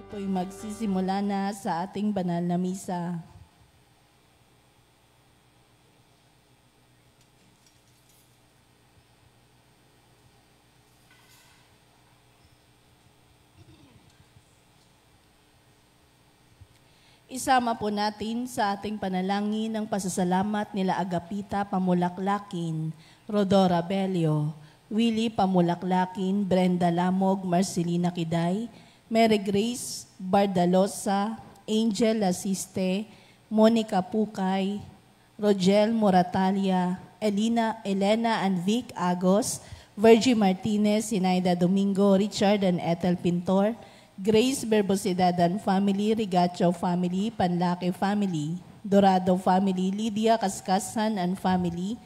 po'y magsisimula na sa ating banal na misa. Isama po natin sa ating panalangin ng pasasalamat nila Agapita Pamulaklakin, Rodora Belio, Willie Pamulaklakin, Brenda Lamog, Marcelina Kiday, Mary Grace Bardalosa, Angel Asiste, Monica Pukay, Rogel Moratalia, Elena and Vic Agos, Virgie Martinez, Sinaida Domingo, Richard and Ethel Pintor, Grace Berbosidad and family, Rigacho family, Panlaki family, Dorado family, Lydia Kaskasan and family,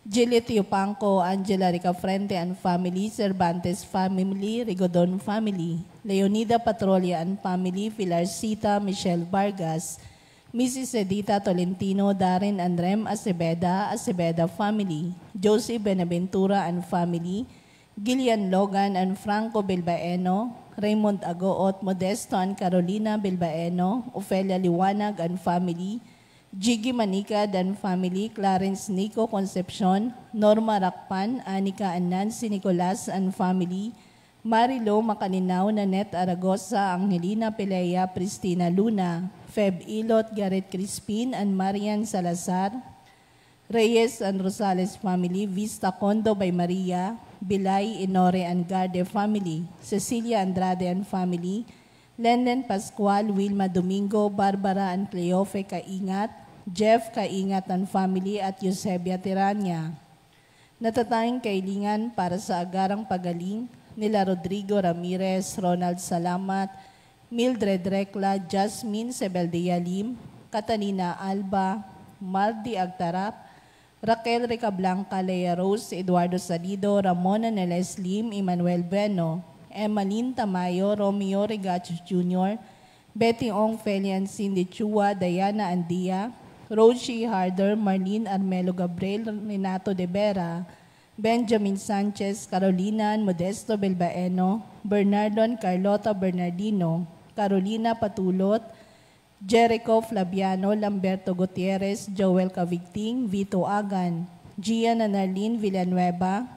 Jilit Yupanco, Angela Ricafrente and family, Cervantes family, Rigodon family, Leonida Patrolia and family, Filarcita, Michelle Vargas, Mrs. Edita Tolentino, Darren and Rem Acebeda family, Josie Benaventura and family, Gillian Logan and Franco Bilbaeno, Raymond Agoot, Modesto and Carolina Bilbaeno, Ofelia Liwanag and family, Jiggy Manicad and family, Clarence Nico Concepcion, Norma Rakpan, Anika and Nancy Nicolas and family, Marilo Macaninaw, Nanette Aragosa, Angelina Pelea, Pristina Luna, Feb Ilot, Garrett Crispin and Marian Salazar, Reyes and Rosales family, Vista Condo by Maria, Bilay, Inore and Garde family, Cecilia Andrade and family, Lenden Pascual, Wilma Domingo, Barbara and Cleofe Kaingat, Jeff Kaingat and family at Eusebia Tirania. Natatanging kailingan para sa agarang pagaling nila Rodrigo Ramirez, Ronald Salamat, Mildred Recla, Jasmine Sebeldia Lim, Catalina Alba, Mardi Agtarap, Raquel Ricablanca, Lea Rose, Eduardo Salido, Ramona Neles Lim, Emmanuel Bueno, Emmaline Tamayo, Romeo Regacho Jr., Betty Ong Felian, Cindy Chua, Diana Andia, Roshi Harder, Marlene Armelo Gabriel, Renato De Vera, Benjamin Sanchez, Carolina Modesto Belbaeno, Bernardon Carlota Bernardino, Carolina Patulot, Jericho Flaviano, Lamberto Gutierrez, Joel Cavigting, Vito Agan, Gian Analin Villanueva,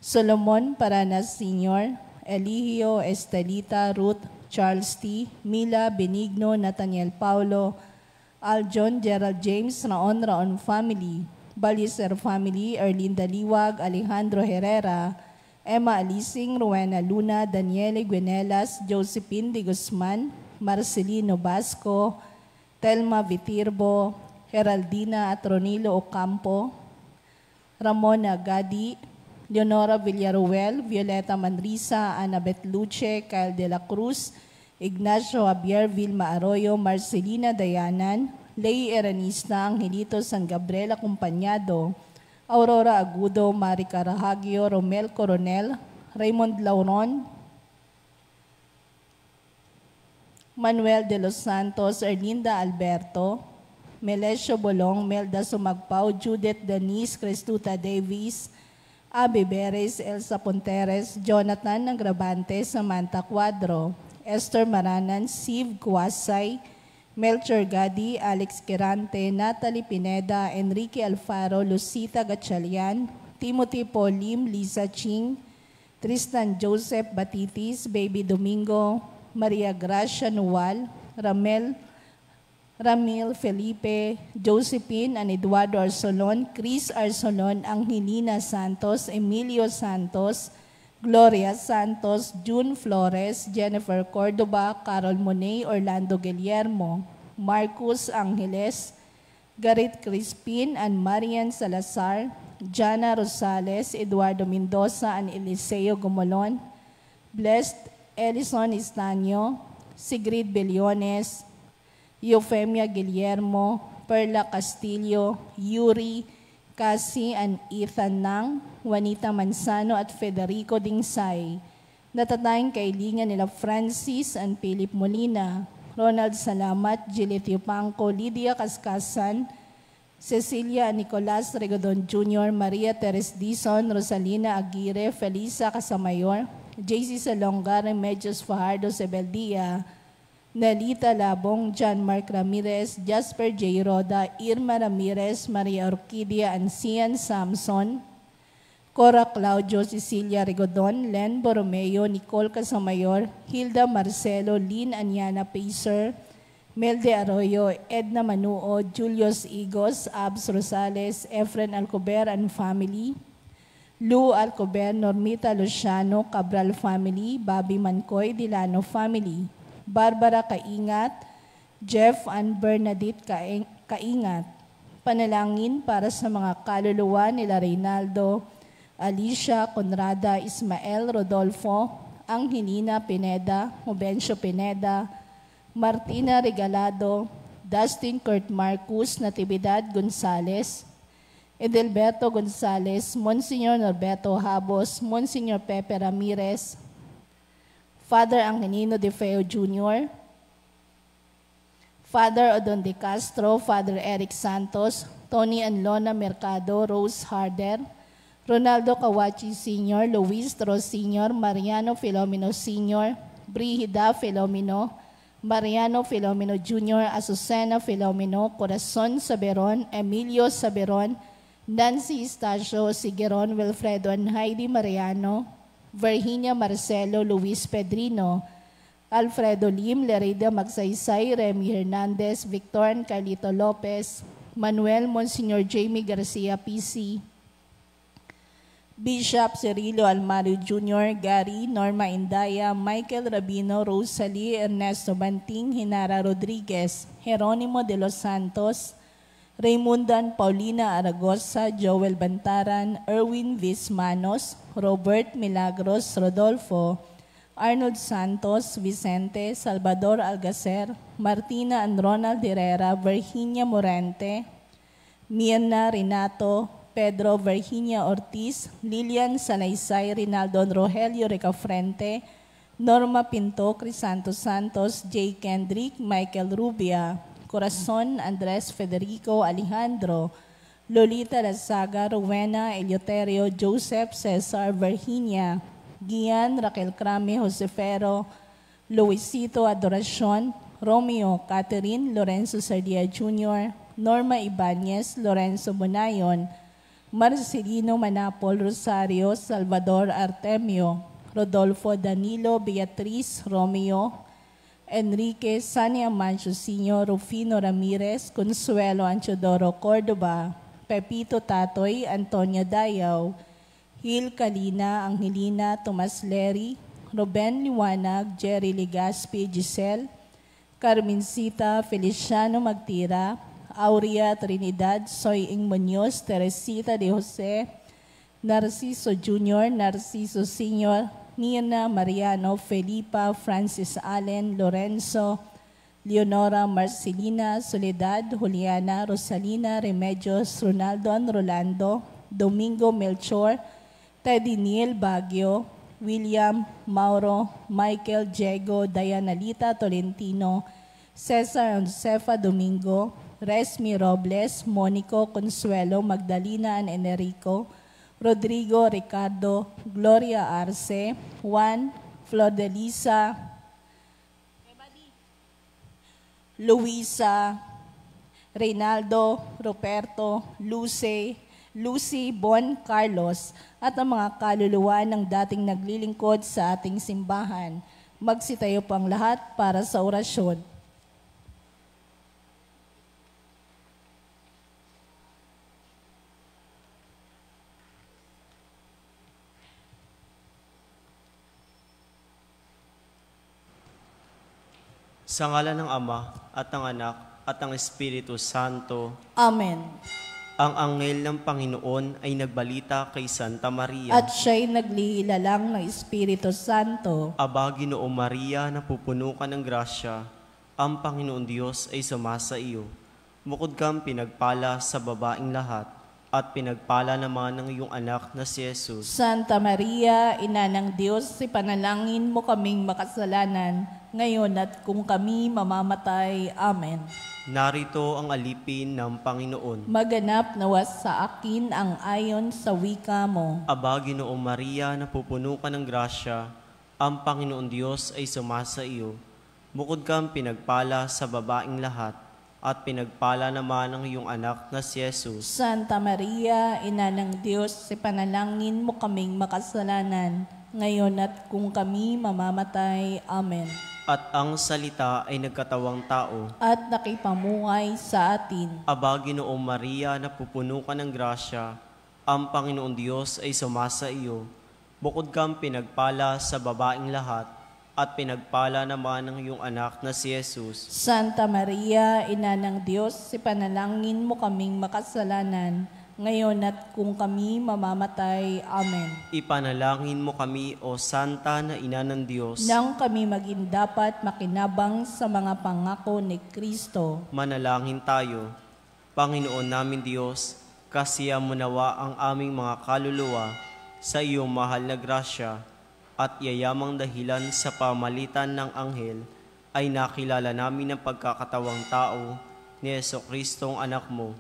Solomon Paranas Sr., Eligio Estelita, Ruth, Charles T., Mila Benigno, Nathaniel Paulo, Aljon Gerald James, Raon family, Baliser family, Erlinda Liwag, Alejandro Herrera, Emma Alising, Rowena Luna, Daniele Guenelas, Josephine de Guzman, Marcelino Basco, Telma Vitirbo, Heraldina Atronilo Ocampo, Ramona Gadi, Leonora Villaruel, Violeta Manrisa, Annabeth Luce, Kyle de la Cruz, Ignacio Javier Vilma Arroyo, Marcelina Dayanan, Lei Eranista, Angelito San Gabriel Acompañado, Aurora Agudo, Mari Carahagio, Romel Coronel, Raymond Lauron, Manuel de los Santos, Erlinda Alberto, Melesio Bolong, Melda Sumagpao, Judith Denise Crestuta Davis, Abe Beres, Elsa Ponteres, Jonathan Nagrabante, Samantha Cuadro, Esther Maranan, Siv Kuasay, Melchor Gadi, Alex Quirante, Natalie Pineda, Enrique Alfaro, Lucita Gatchalian, Timothy Paulim, Lisa Ching, Tristan Joseph Batitis, Baby Domingo, Maria Gracia Nuwal, Ramil Felipe, Josephine and Eduardo Arsolon, Chris Arsolon, Angelina Santos, Emilio Santos, Gloria Santos, June Flores, Jennifer Cordoba, Carol Monet, Orlando Guillermo, Marcus Angeles, Garit Crispin and Marian Salazar, Jana Rosales, Eduardo Mendoza and Eliseo Gumolon, Blessed Elison Estanio, Sigrid Bellones, Eufemia Guillermo, Perla Castillo, Yuri, Cassie and Ethan Nang, Juanita Manzano at Federico Dingsay. Natatayang kailingan nila Francis and Philip Molina, Ronald Salamat, Jilit Yupanco, Lydia Kaskasan, Cecilia Nicolas Regodon Jr., Maria Teres Dizon, Rosalina Aguirre, Felisa Casamayor, JC Salonga, Remedios Fajardo Sebeldia, Nelita Labong, John Mark Ramirez, Jasper J. Roda, Irma Ramirez, Maria Orquídea Ancian Samson, Cora Claudio, Cecilia Rigodon, Len Borromeo, Nicole Casamayor, Hilda Marcelo, Lynn Anyana Pacer, Melde Arroyo, Edna Manuo, Julius Igos, Abs Rosales, Efren Alcober and family, Lou Alcober, Normita Luciano, Cabral family, Bobby Mancoy, Dilano family, Barbara Kaingat, Jeff and Bernadette Kaingat. Panalangin para sa mga kaluluwa nila Reynaldo, Alicia, Conrada, Ismael, Rodolfo, Angelina Pineda, Jubencio Pineda, Martina Regalado, Dustin Kurt Marcus, Natividad Gonzales, Edelberto Gonzales, Monsignor Norberto Habos, Monsignor Pepe Ramirez, Father Angelino De Feo Jr., Father Odon De Castro, Father Eric Santos, Tony and Lona Mercado, Rose Harder, Ronaldo Kawachi Sr., Luis Tros Sr., Mariano Filomeno Sr., Brigida Filomeno, Mariano Filomeno Jr., Azucena Filomeno, Corazon Saberon, Emilio Saberon, Nancy Estacio, Sigueron Wilfredo and Heidi Mariano, Virginia Marcelo, Luis Pedrino, Alfredo Lim, Lerida Magsaysay, Remy Hernandez, Victor and Carlito Lopez, Manuel Monsignor Jamie Garcia PC, Bishop Cirilo Almario Jr., Gary, Norma Indaya, Michael Rabino, Rosalie, Ernesto Banting, Hinara Rodriguez, Jeronimo de los Santos, Raymundan Paulina Aragosa, Joel Bantaran, Erwin Vismanos, Robert Milagros Rodolfo, Arnold Santos, Vicente, Salvador Algacer, Martina and Ronald Herrera, Virginia Morente, Mirna Renato, Pedro Virginia Ortiz, Lilian Salaysay, Rinaldo Rogelio Recafrente, Norma Pinto, Crisanto Santos, J. Kendrick, Michael Rubia, Corazon Andres Federico Alejandro, Lolita Lazaga, Rowena Eleuterio, Joseph Cesar Virginia, Gian Raquel Crame Josefero, Luisito Adoracion, Romeo Catherine Lorenzo Sardia Jr., Norma Ibanez, Lorenzo Bonayon, Marcelino Manapol Rosario, Salvador Artemio, Rodolfo Danilo Beatriz Romeo, Enrique Sania Mancho Sr., Rufino Ramirez, Consuelo Anchodoro Cordova, Pepito Tatoy, Antonio Dayaw, Hil Kalina, Angelina Tomas Leri, Ruben Liwanag, Jerry Legaspi, Giselle, Carmencita Feliciano Magtira, Aurea Trinidad, Soy Ing Muñoz, Teresita de Jose, Narciso Jr., Narciso Sr., Nina Mariano, Felipa, Francis Allen, Lorenzo, Leonora Marcelina, Soledad, Juliana, Rosalina, Remedios, Ronaldo and Rolando, Domingo Melchor, Teddy Neil Baguio, William, Mauro, Michael, Diego, Diana Lita Tolentino, Cesar Josefa Domingo, Resmi Robles, Monico Consuelo, Magdalena and Enrico, Rodrigo Ricardo, Gloria Arce, Juan, Flor de Lisa, Luisa, Reynaldo, Roberto, Lucy, Bon, Carlos, at ang mga kaluluwa ng dating naglilingkod sa ating simbahan. Magsitayo pang lahat para sa orasyon. Sa ngalan ng Ama, at ng Anak, at ng Espiritu Santo. Amen. Ang anghel ng Panginoon ay nagbalita kay Santa Maria. At siya'y naglihilalang ng Espiritu Santo. Aba, Ginoong Maria, napupuno ka ng grasya, ang Panginoon Diyos ay sumasa iyo. Bukod kang pinagpala sa babaing lahat, at pinagpala naman ng iyong anak na si Jesus. Santa Maria, Ina ng Diyos, ipanalangin mo kaming makasalanan, ngayon at kung kami mamamatay. Amen. Narito ang alipin ng Panginoon. Maganap nawas sa akin ang ayon sa wika mo. Aba, Ginoong Maria, napupuno ka ng grasya, Ang Panginoon Diyos ay sumasa iyo. Bukod kang pinagpala sa babaing lahat, at pinagpala naman ang iyong anak na si Jesus. Santa Maria, Ina ng Diyos, ipanalangin mo kaming makasalanan, ngayon at kung kami mamamatay. Amen. At ang salita ay nagkatawang tao. At nakipamuhay sa atin. Aba, Ginoong Maria, napupuno ka ng grasya, ang Panginoon Diyos ay sumasa iyo. Bukod kang pinagpala sa babaing lahat, at pinagpala naman ang iyong anak na si Jesus. Santa Maria, Ina ng Diyos, ipanalangin mo kaming makasalanan, ngayon at kung kami mamamatay. Amen. Ipanalangin mo kami, O Santa na Ina ng Diyos, Nang kami maging dapat makinabang sa mga pangako ni Kristo. manalangin tayo. Panginoon namin Diyos, kasiya mo nawa ang aming mga kaluluwa sa iyong mahal na grasya, at yayamang dahilan sa pamalitan ng anghel ay nakilala namin ang pagkakatawang tao ni Jesucristong anak mo,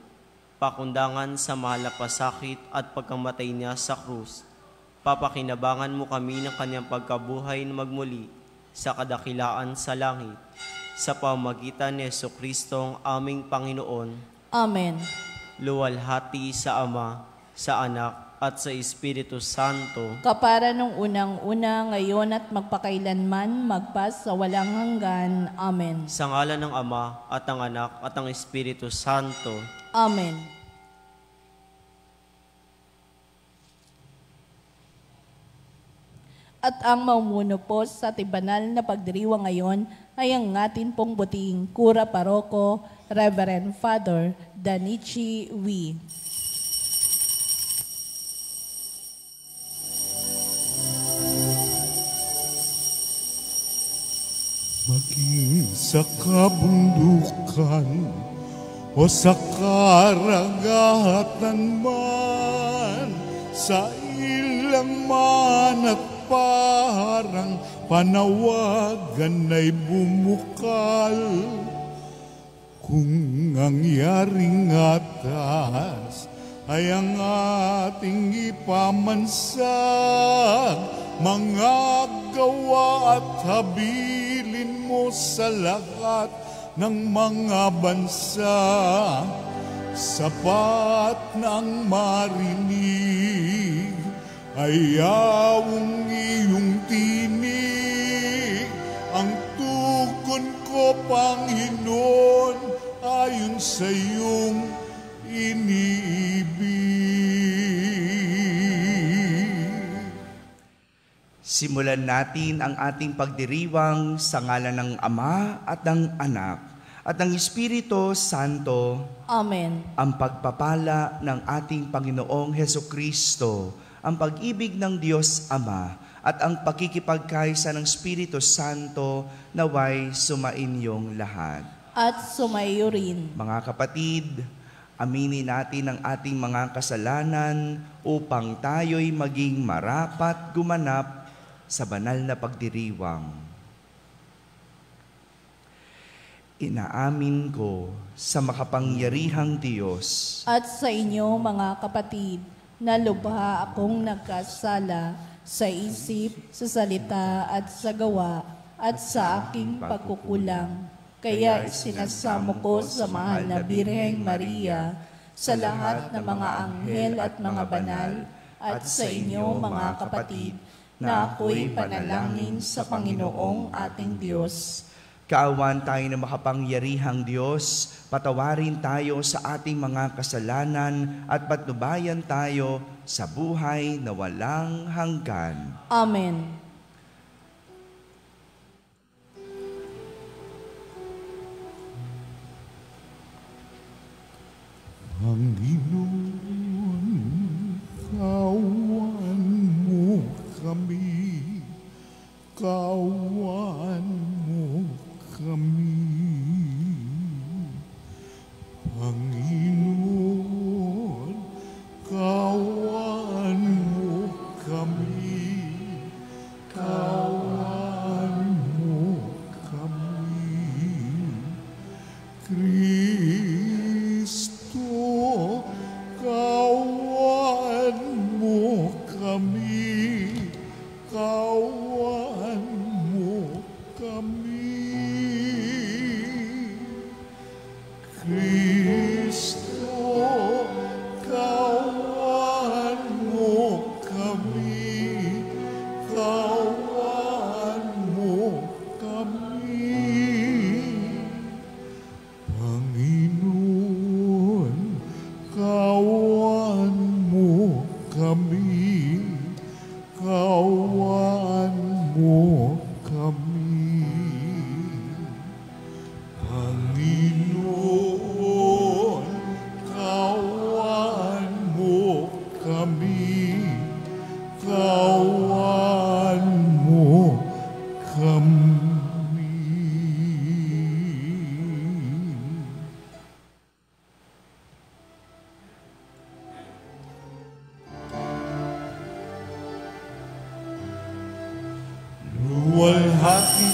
pakundangan sa mahal na pasakit at pagkamatay niya sa krus. Papakinabangan mo kami ng kanyang pagkabuhay na magmuli sa kadakilaan sa langit, sa pamamagitan ni Jesucristong aming Panginoon. Amen. Luwalhati sa Ama, sa Anak, at sa Espiritu Santo. Kapara nung unang-una, ngayon at magpakailanman, magpas sa walang hanggan. Amen. Sa ngalan ng Ama, at ng Anak, at ng Espiritu Santo. Amen. At ang maumuno po sa tibanal na pagdiriwang ngayon ay ang atin pong buting Kura Paroko, Reverend Father Danichi Wee. Maging sa kabundukan o sa karagatan man, sa ilang man at parang panawagan ay bumukal. Kung ang yaring atas ay ang ating ipamansag, mga gawa at habilin mo sa lahat ng mga bansa, sapat nang marinig ay yawong iyong tinig. Ang tugon ko, Panginoon, ayon sa iyong iniibig. Simulan natin ang ating pagdiriwang sa ngalan ng Ama at ng Anak at ng Espiritu Santo. Amen. Ang pagpapala ng ating Panginoong Hesukristo, ang pag-ibig ng Diyos Ama at ang pakikipagkaisa ng Espiritu Santo naway sumainyong lahat. At sumayo rin. Mga kapatid, aminin natin ang ating mga kasalanan upang tayo'y maging marapat gumanap sa banal na pagdiriwang. Inaamin ko sa makapangyarihang Diyos At sa inyo, mga kapatid, na lubha akong nagkasala sa isip, sa salita at sa gawa at sa aking pagkukulang. Kaya sinasamo ko sa mahal na Birheng Maria, sa lahat ng mga anghel at mga banal, at sa inyo, mga kapatid, na ako'y panalangin sa Panginoong ating Diyos. Kaawan tayo ng makapangyarihang Diyos, patawarin tayo sa ating mga kasalanan at patnubayan tayo sa buhay na walang hanggan. Amen. Panginoon, kawan mo kami, kawan mo kami. Panginoon, kawan mo kami, kawan mo kami. Kristo, kawan mo kami, kawan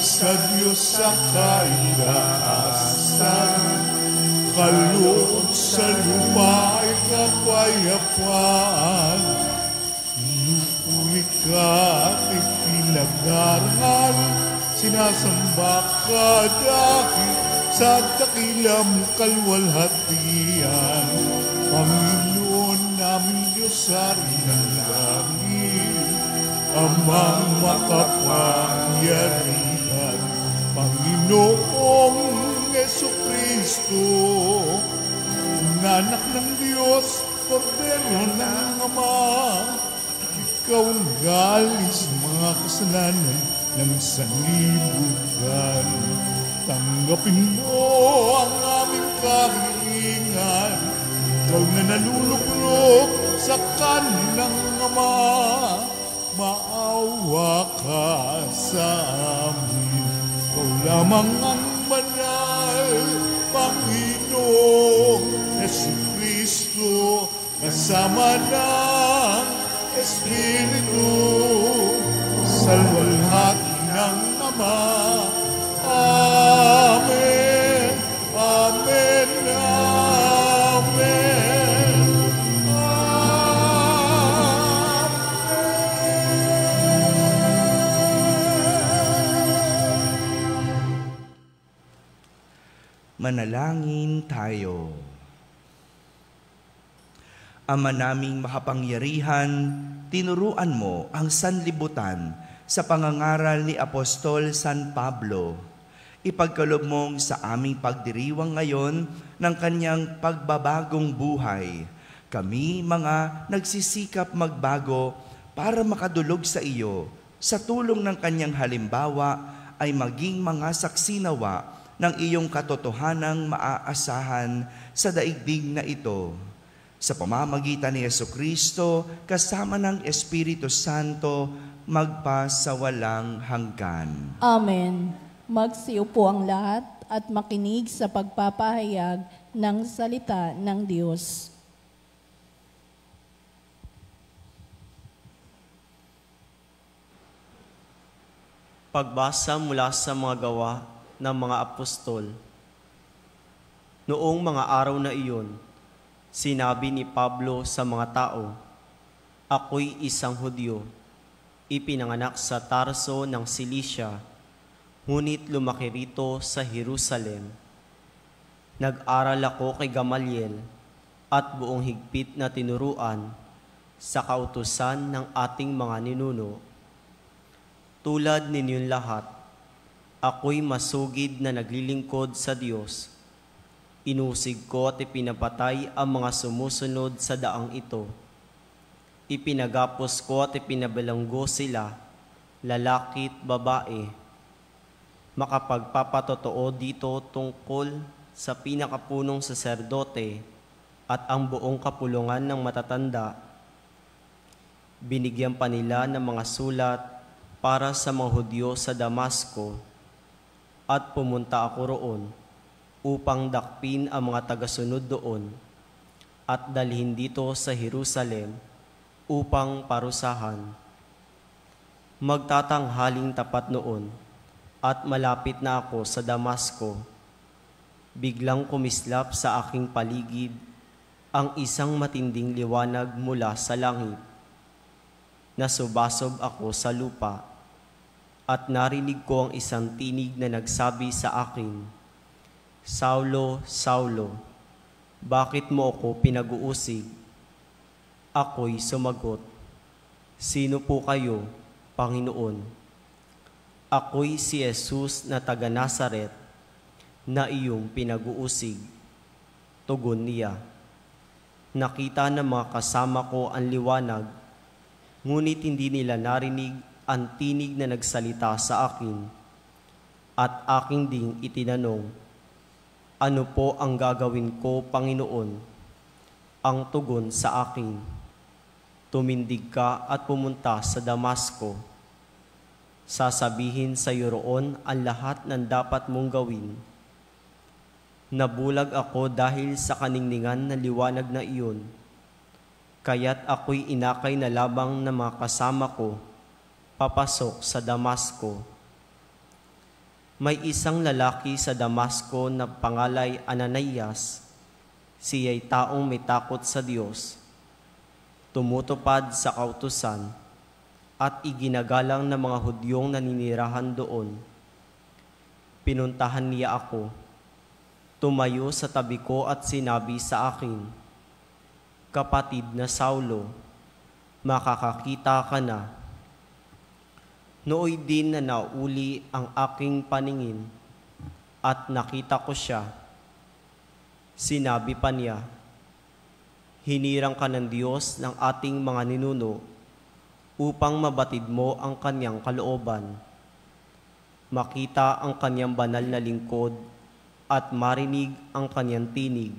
sa Diyos sa kaitaasan, kaloob sa lupa ay kapayapaan. Inuulit ka at ipinag-aral, sinasamba ka dahil sa dakilang kalwalhatian. Panginoon namin Diyos Hari ng langit, Amang makapangyarihan, Panginoong Jesucristo, anak ng Diyos, Kordero ng Ama, ikaw ang galis mga kasalanan ng sanlibutan. Tanggapin mo ang aming kahilingan, ikaw na naluluklok sa kanilang Ama. Maawa ka sa amin, ikaw lamang ang banal, Panginoong Jesucristo, kasama ng Espiritu, sa luwalhati ng Ama. Amen, amen, amen, Manalangin tayo. Ama naming makapangyarihan, tinuruan mo ang sanlibutan sa pangangaral ni Apostol San Pablo. Ipagkaloob mong sa aming pagdiriwang ngayon ng kanyang pagbabagong buhay. Kami mga nagsisikap magbago para makadulog sa iyo. Sa tulong ng kanyang halimbawa ay maging mga saksinawa ng iyong katotohanang maaasahan sa daigdig na ito. Sa pamamagitan ni Jesucristo, kasama ng Espiritu Santo, magpasawalang hanggan. Amen. Magsiupo ang lahat at makinig sa pagpapahayag ng salita ng Diyos. Pagbasa mula sa mga gawa ng mga apostol. Noong mga araw na iyon, sinabi ni Pablo sa mga tao, "Ako'y isang Hudyo, ipinanganak sa Tarso ng Cilicia, ngunit lumaki rito sa Jerusalem. Nag-aral ako kay Gamaliel at buong higpit na tinuruan sa kautusan ng ating mga ninuno. Tulad ninyong lahat, ako'y masugid na naglilingkod sa Diyos. Inusig ko at ipinapatay ang mga sumusunod sa daang ito. Ipinagapos ko at ipinabalanggo sila, lalaki at babae. Makapagpapatotoo dito tungkol sa pinakapunong saserdote at ang buong kapulungan ng matatanda. Binigyan pa nila ng mga sulat para sa mga Hudyo sa Damasco, at pumunta ako roon upang dakpin ang mga tagasunod doon at dalhin dito sa Jerusalem upang parusahan. Magtatanghaling tapat noon at malapit na ako sa Damasco. Biglang kumislap sa aking paligid ang isang matinding liwanag mula sa langit. Nasubasob ako sa lupa at narinig ko ang isang tinig na nagsabi sa akin, "Saulo, Saulo, bakit mo ako pinag-uusig?" Ako'y sumagot, "Sino po kayo, Panginoon?" "Ako'y si Jesus na taga Nazaret, na iyong pinag-uusig." Tugon niya, "Nakita ng mga kasama ko ang liwanag, ngunit hindi nila narinig ang tinig na nagsalita sa akin. At aking ding itinanong, 'Ano po ang gagawin ko, Panginoon?' Ang tugon sa akin, 'Tumindig ka at pumunta sa Damasco. Sasabihin sa iyo roon ang lahat ng dapat mong gawin.' Nabulag ako dahil sa kaningningan na liwanag na iyon. Kaya't ako'y inakay na labang ng mga kasama ko papasok sa Damasco. May isang lalaki sa Damasco na pangalay Ananias. Siya'y taong may takot sa Diyos, tumutupad sa kautusan, at iginagalang ng mga Hudyong naninirahan doon. Pinuntahan niya ako, tumayo sa tabi ko at sinabi sa akin, "Kapatid na Saulo, makakakita ka na." Nooy din na nauli ang aking paningin at nakita ko siya. Sinabi pa niya, "Hinirang ka ng Diyos ng ating mga ninuno upang mabatid mo ang kanyang kalooban, makita ang kanyang banal na lingkod at marinig ang kanyang tinig,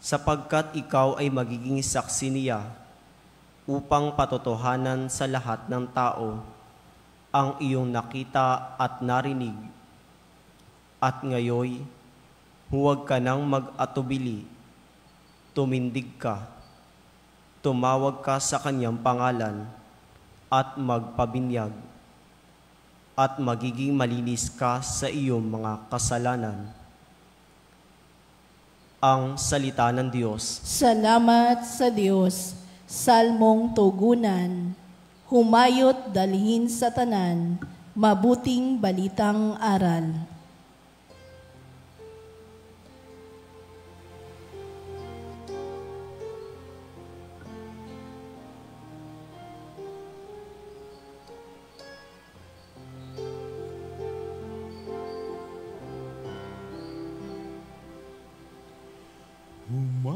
sapagkat ikaw ay magiging saksi niya upang patotohanan sa lahat ng tao ang iyong nakita at narinig. At ngayoy, huwag ka nang mag-atubili, tumindig ka, tumawag ka sa kanyang pangalan at magpabinyag, at magiging malinis ka sa iyong mga kasalanan." Ang salita ng Diyos. Salamat sa Diyos. Salmong tugunan. Humayot dalhin sa tanan, mabuting balitang aral. Humayon,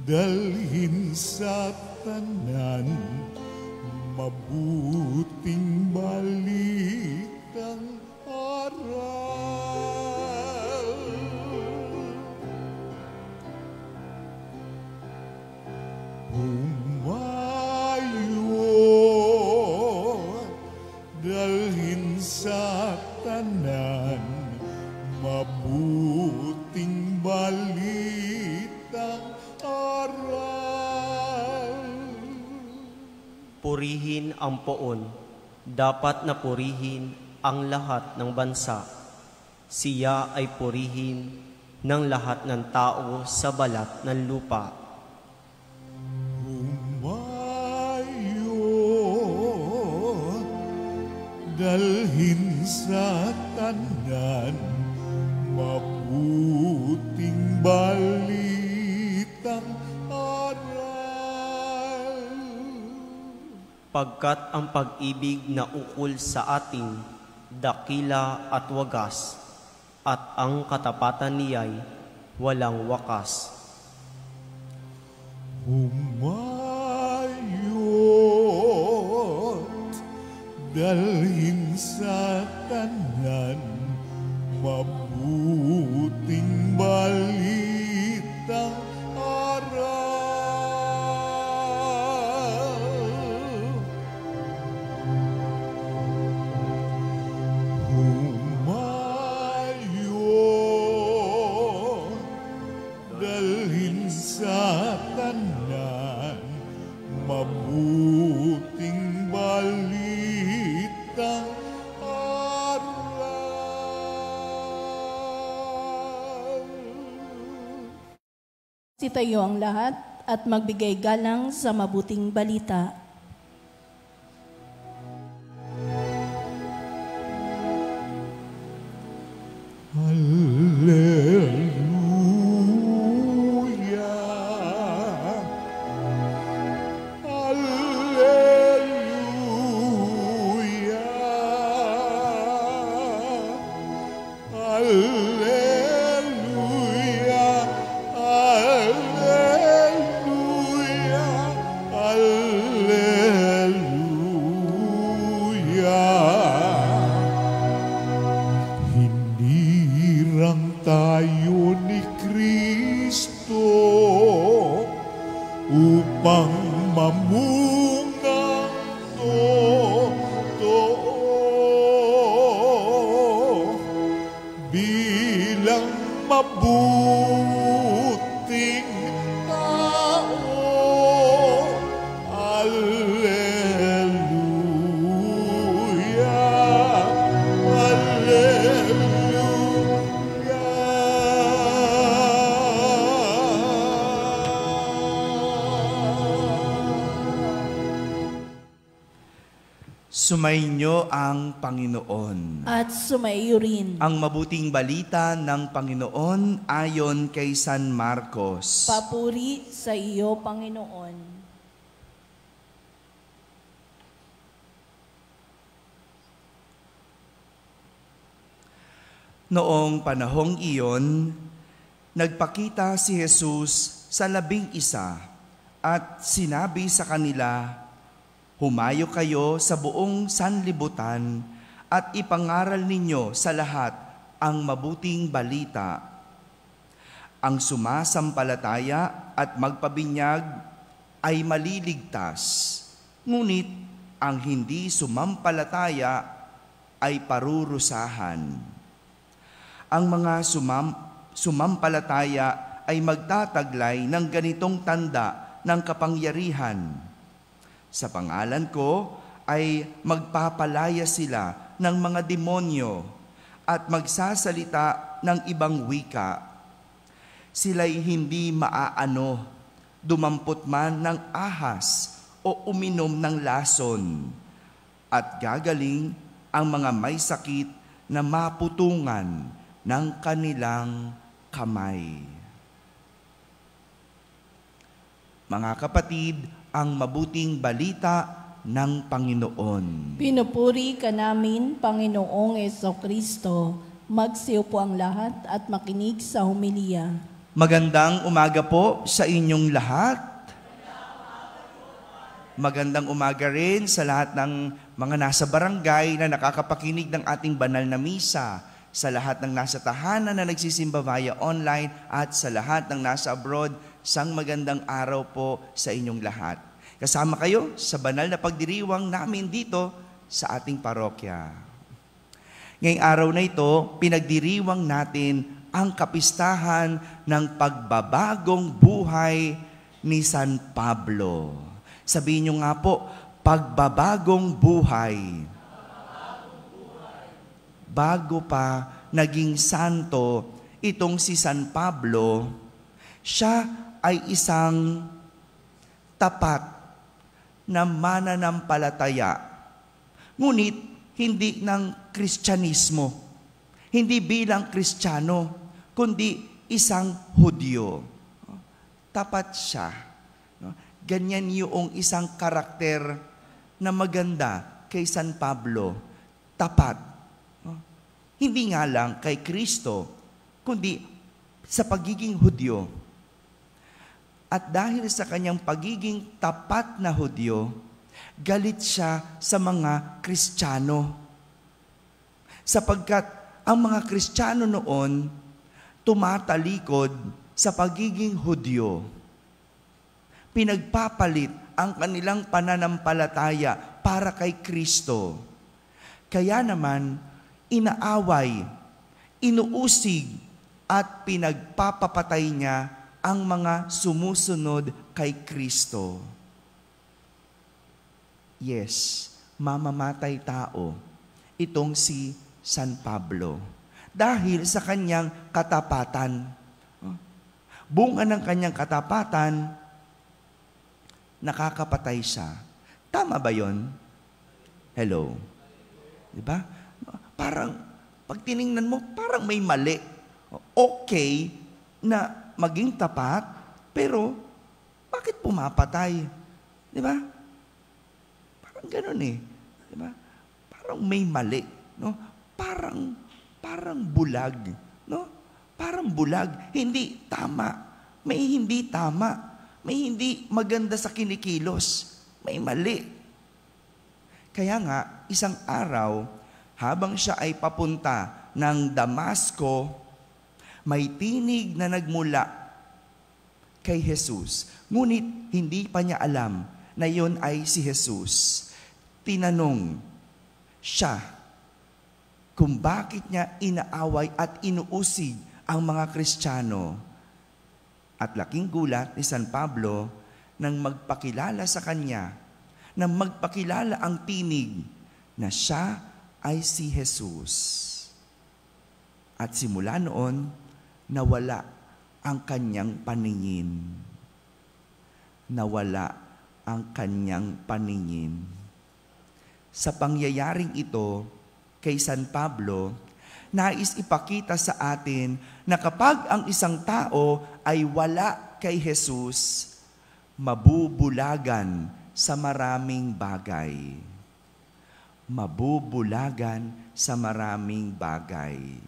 dalhin sa tanan, mabuting balitang aral. Humayon, dalhin sa tanan, mabuting balitang aral. Purihin ang poon, dapat na purihin ang lahat ng bansa. Siya ay purihin ng lahat ng tao sa balat ng lupa. Humayon, dalhin sa tanan, mabuting balitang aral. Pagkat ang pag-ibig na ukol sa atin, dakila at wagas, at ang katapatan niya'y walang wakas. Humayon, dalhin sa tanan, mabuting balitang aral. Humayon, dalhin sa tanan, mabuting balitang aral. Sitayo ang lahat at magbigay galang sa mabuting balita. Hallelujah. Hallelujah. Hallelujah. Hallelujah. Hinirang tayo ni Kristo upang mamungang totoo bilang mabuting tao. Alleluia. Sumainyo ang Panginoon. At sumaiyo rin. Ang mabuting balita ng Panginoon ayon kay San Marcos. Papuri sa iyo, Panginoon. Noong panahong iyon, nagpakita si Jesus sa 11 at sinabi sa kanila, "Humayo kayo sa buong sanlibutan at ipangaral ninyo sa lahat ang mabuting balita. Ang sumasampalataya at magpabinyag ay maliligtas, ngunit ang hindi sumampalataya ay parurusahan. Ang mga sumampalataya ay magtataglay ng ganitong tanda ng kapangyarihan. Sa pangalan ko ay magpapalaya sila ng mga demonyo at magsasalita ng ibang wika. Sila'y hindi maaano, dumampot man ng ahas o uminom ng lason. At gagaling ang mga may sakit na maputungan ng kanilang kamay." Mga kapatid, ang mabuting balita ng Panginoon. Pinupuri ka namin, Panginoong Jesucristo. Magsiyo po ang lahat at makinig sa homilya. Magandang umaga po sa inyong lahat. Magandang umaga rin sa lahat ng mga nasa barangay na nakakapakinig ng ating banal na misa, sa lahat ng nasa tahanan na nagsisimba via online, at sa lahat ng nasa abroad. Sang magandang araw po sa inyong lahat. Kasama kayo sa banal na pagdiriwang namin dito sa ating parokya. Ngayong araw na ito, pinagdiriwang natin ang kapistahan ng pagbabagong buhay ni San Pablo. Sabihin niyo nga po, pagbabagong buhay. Bago pa naging santo itong si San Pablo, siya ay isang tapat na mananampalataya. Ngunit hindi ng Kristyanismo, hindi bilang Kristiyano, kundi isang Hudyo. Tapat siya. Ganyan yung isang karakter na maganda kay San Pablo. Tapat. Hindi nga lang kay Kristo, kundi sa pagiging Hudyo. At dahil sa kanyang pagiging tapat na Hudyo, galit siya sa mga Kristiyano. Sapagkat ang mga Kristiyano noon tumatalikod sa pagiging Hudyo. Pinagpapalit ang kanilang pananampalataya para kay Kristo. Kaya naman, inaaway, inuusig at pinagpapapatay niya ang mga sumusunod kay Kristo. Yes, mamamatay tao itong si San Pablo dahil sa kanyang katapatan. Bunga ng kanyang katapatan, nakakapatay siya. Tama ba yon? Hello? Diba? Parang, pag tiningnan mo, parang may mali. Okay na maging tapat, pero bakit pumapatay? Di ba? Parang ganun eh. Di ba? Parang may mali, no? Parang bulag, no? Parang bulag, hindi tama. May hindi tama. May hindi maganda sa kinikilos. May mali. Kaya nga, isang araw, habang siya ay papunta ng Damasco, may tinig na nagmula kay Jesus. Ngunit hindi pa niya alam na yun ay si Jesus. Tinanong siya kung bakit niya inaaway at inuusig ang mga Kristiyano. At laking gulat ni San Pablo nang magpakilala sa kanya, nang magpakilala ang tinig na siya ay si Jesus. At simula noon, nawala ang kanyang paningin. Nawala ang kanyang paningin. Sa pangyayaring ito, kay San Pablo, nais ipakita sa atin na kapag ang isang tao ay wala kay Jesus, mabubulagan sa maraming bagay. Mabubulagan sa maraming bagay.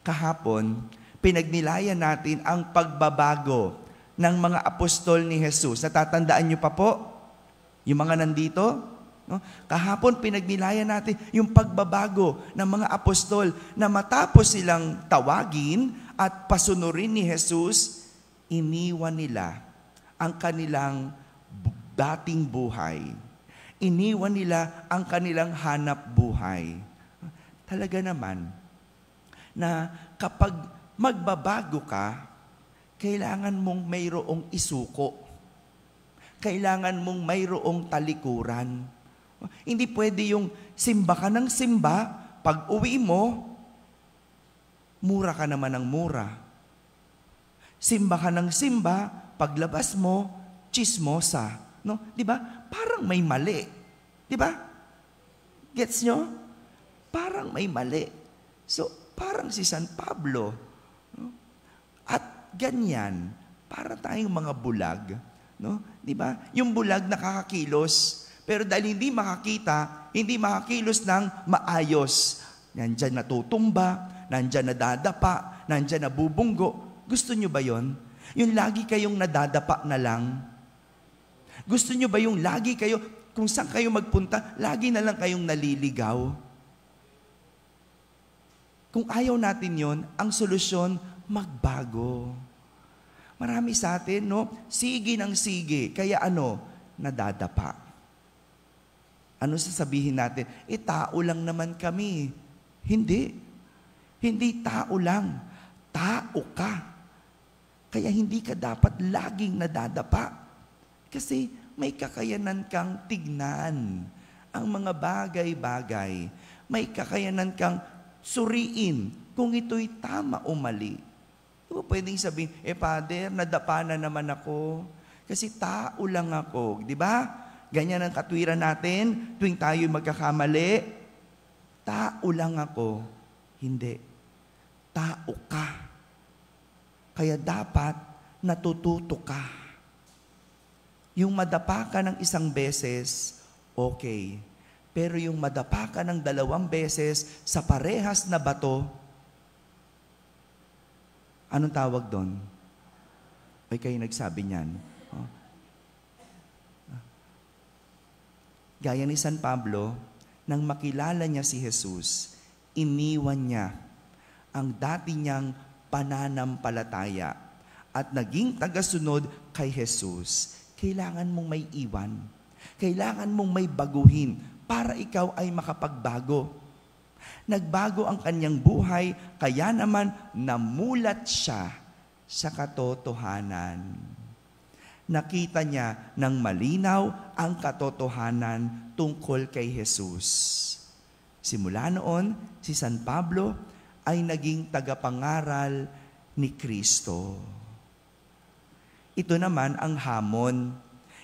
Kahapon, pinagnilayan natin ang pagbabago ng mga apostol ni Jesus. Natatandaan niyo pa po? Yung mga nandito? No? Kahapon, pinagnilayan natin yung pagbabago ng mga apostol na matapos silang tawagin at pasunurin ni Jesus, iniwan nila ang kanilang dating buhay. Iniwan nila ang kanilang hanap buhay. Talaga naman, na kapag magbabago ka, kailangan mong mayroong isuko. Kailangan mong mayroong talikuran. Hindi pwede yung simba ka ng simba, pag uwi mo, mura ka naman ng mura. Simba ka ng simba, paglabas mo, chismosa. No? Di ba? Parang may mali. Di ba? Gets nyo? Parang may mali. So, parang si San Pablo. No? At ganyan, para tayong mga bulag. No? Di ba? Yung bulag nakakakilos, pero dahil hindi makakita, hindi makakilos ng maayos. Nandyan natutumba, nandyan nadadapa, nandyan nabubunggo. Gusto nyo ba yon? Yung lagi kayong nadadapa na lang? Gusto nyo ba yung lagi kayo, kung saan kayo magpunta, lagi na lang kayong naliligaw? Kung ayaw natin yon, ang solusyon, magbago. Marami sa atin, no? Sige ng sige. Kaya nadadapa. Ano sasabihin natin? Tao lang naman kami. Hindi. Hindi tao lang. Tao ka. Kaya hindi ka dapat laging nadadapa. Kasi may kakayanan kang tignan ang mga bagay-bagay. May kakayanan kang suriin kung ito'y tama o mali. Di ba pwedeng sabihin, Father, nadapa na naman ako. Kasi tao lang ako. Di ba? Ganyan ang katwiran natin tuwing tayo magkakamali. Tao lang ako. Hindi. Tao ka. Kaya dapat natututo ka. Yung madapa ka ng isang beses, okay. Pero yung madapa ka ng 2 beses sa parehas na bato, anong tawag doon? Ay, kayo nagsabi niyan. Oh. Gaya ni San Pablo, nang makilala niya si Jesus, iniwan niya ang dati niyang pananampalataya at naging tagasunod kay Jesus. Kailangan mong may iwan. Kailangan mong may baguhin para ikaw ay makapagbago. Nagbago ang kanyang buhay, kaya naman namulat siya sa katotohanan. Nakita niya ng malinaw ang katotohanan tungkol kay Jesus. Simula noon, si San Pablo ay naging tagapangaral ni Kristo. Ito naman ang hamon.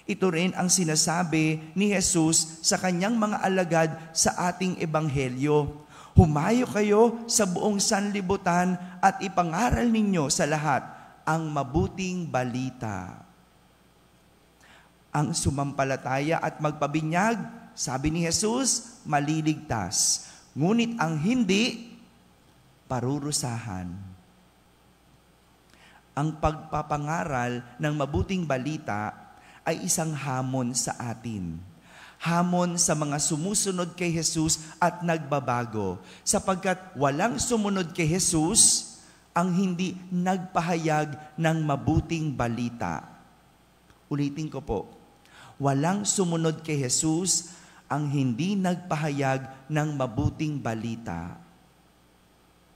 Ito rin ang sinasabi ni Jesus sa kanyang mga alagad sa ating ebanghelyo. Humayo kayo sa buong sanlibutan at ipangaral ninyo sa lahat ang mabuting balita. Ang sumampalataya at magpabinyag, sabi ni Jesus, maliligtas. Ngunit ang hindi, parurusahan. Ang pagpapangaral ng mabuting balita ay isang hamon sa atin. Hamon sa mga sumusunod kay Jesus at nagbabago. Sapagkat walang sumunod kay Jesus ang hindi nagpahayag ng mabuting balita. Ulitin ko po. Walang sumunod kay Jesus ang hindi nagpahayag ng mabuting balita.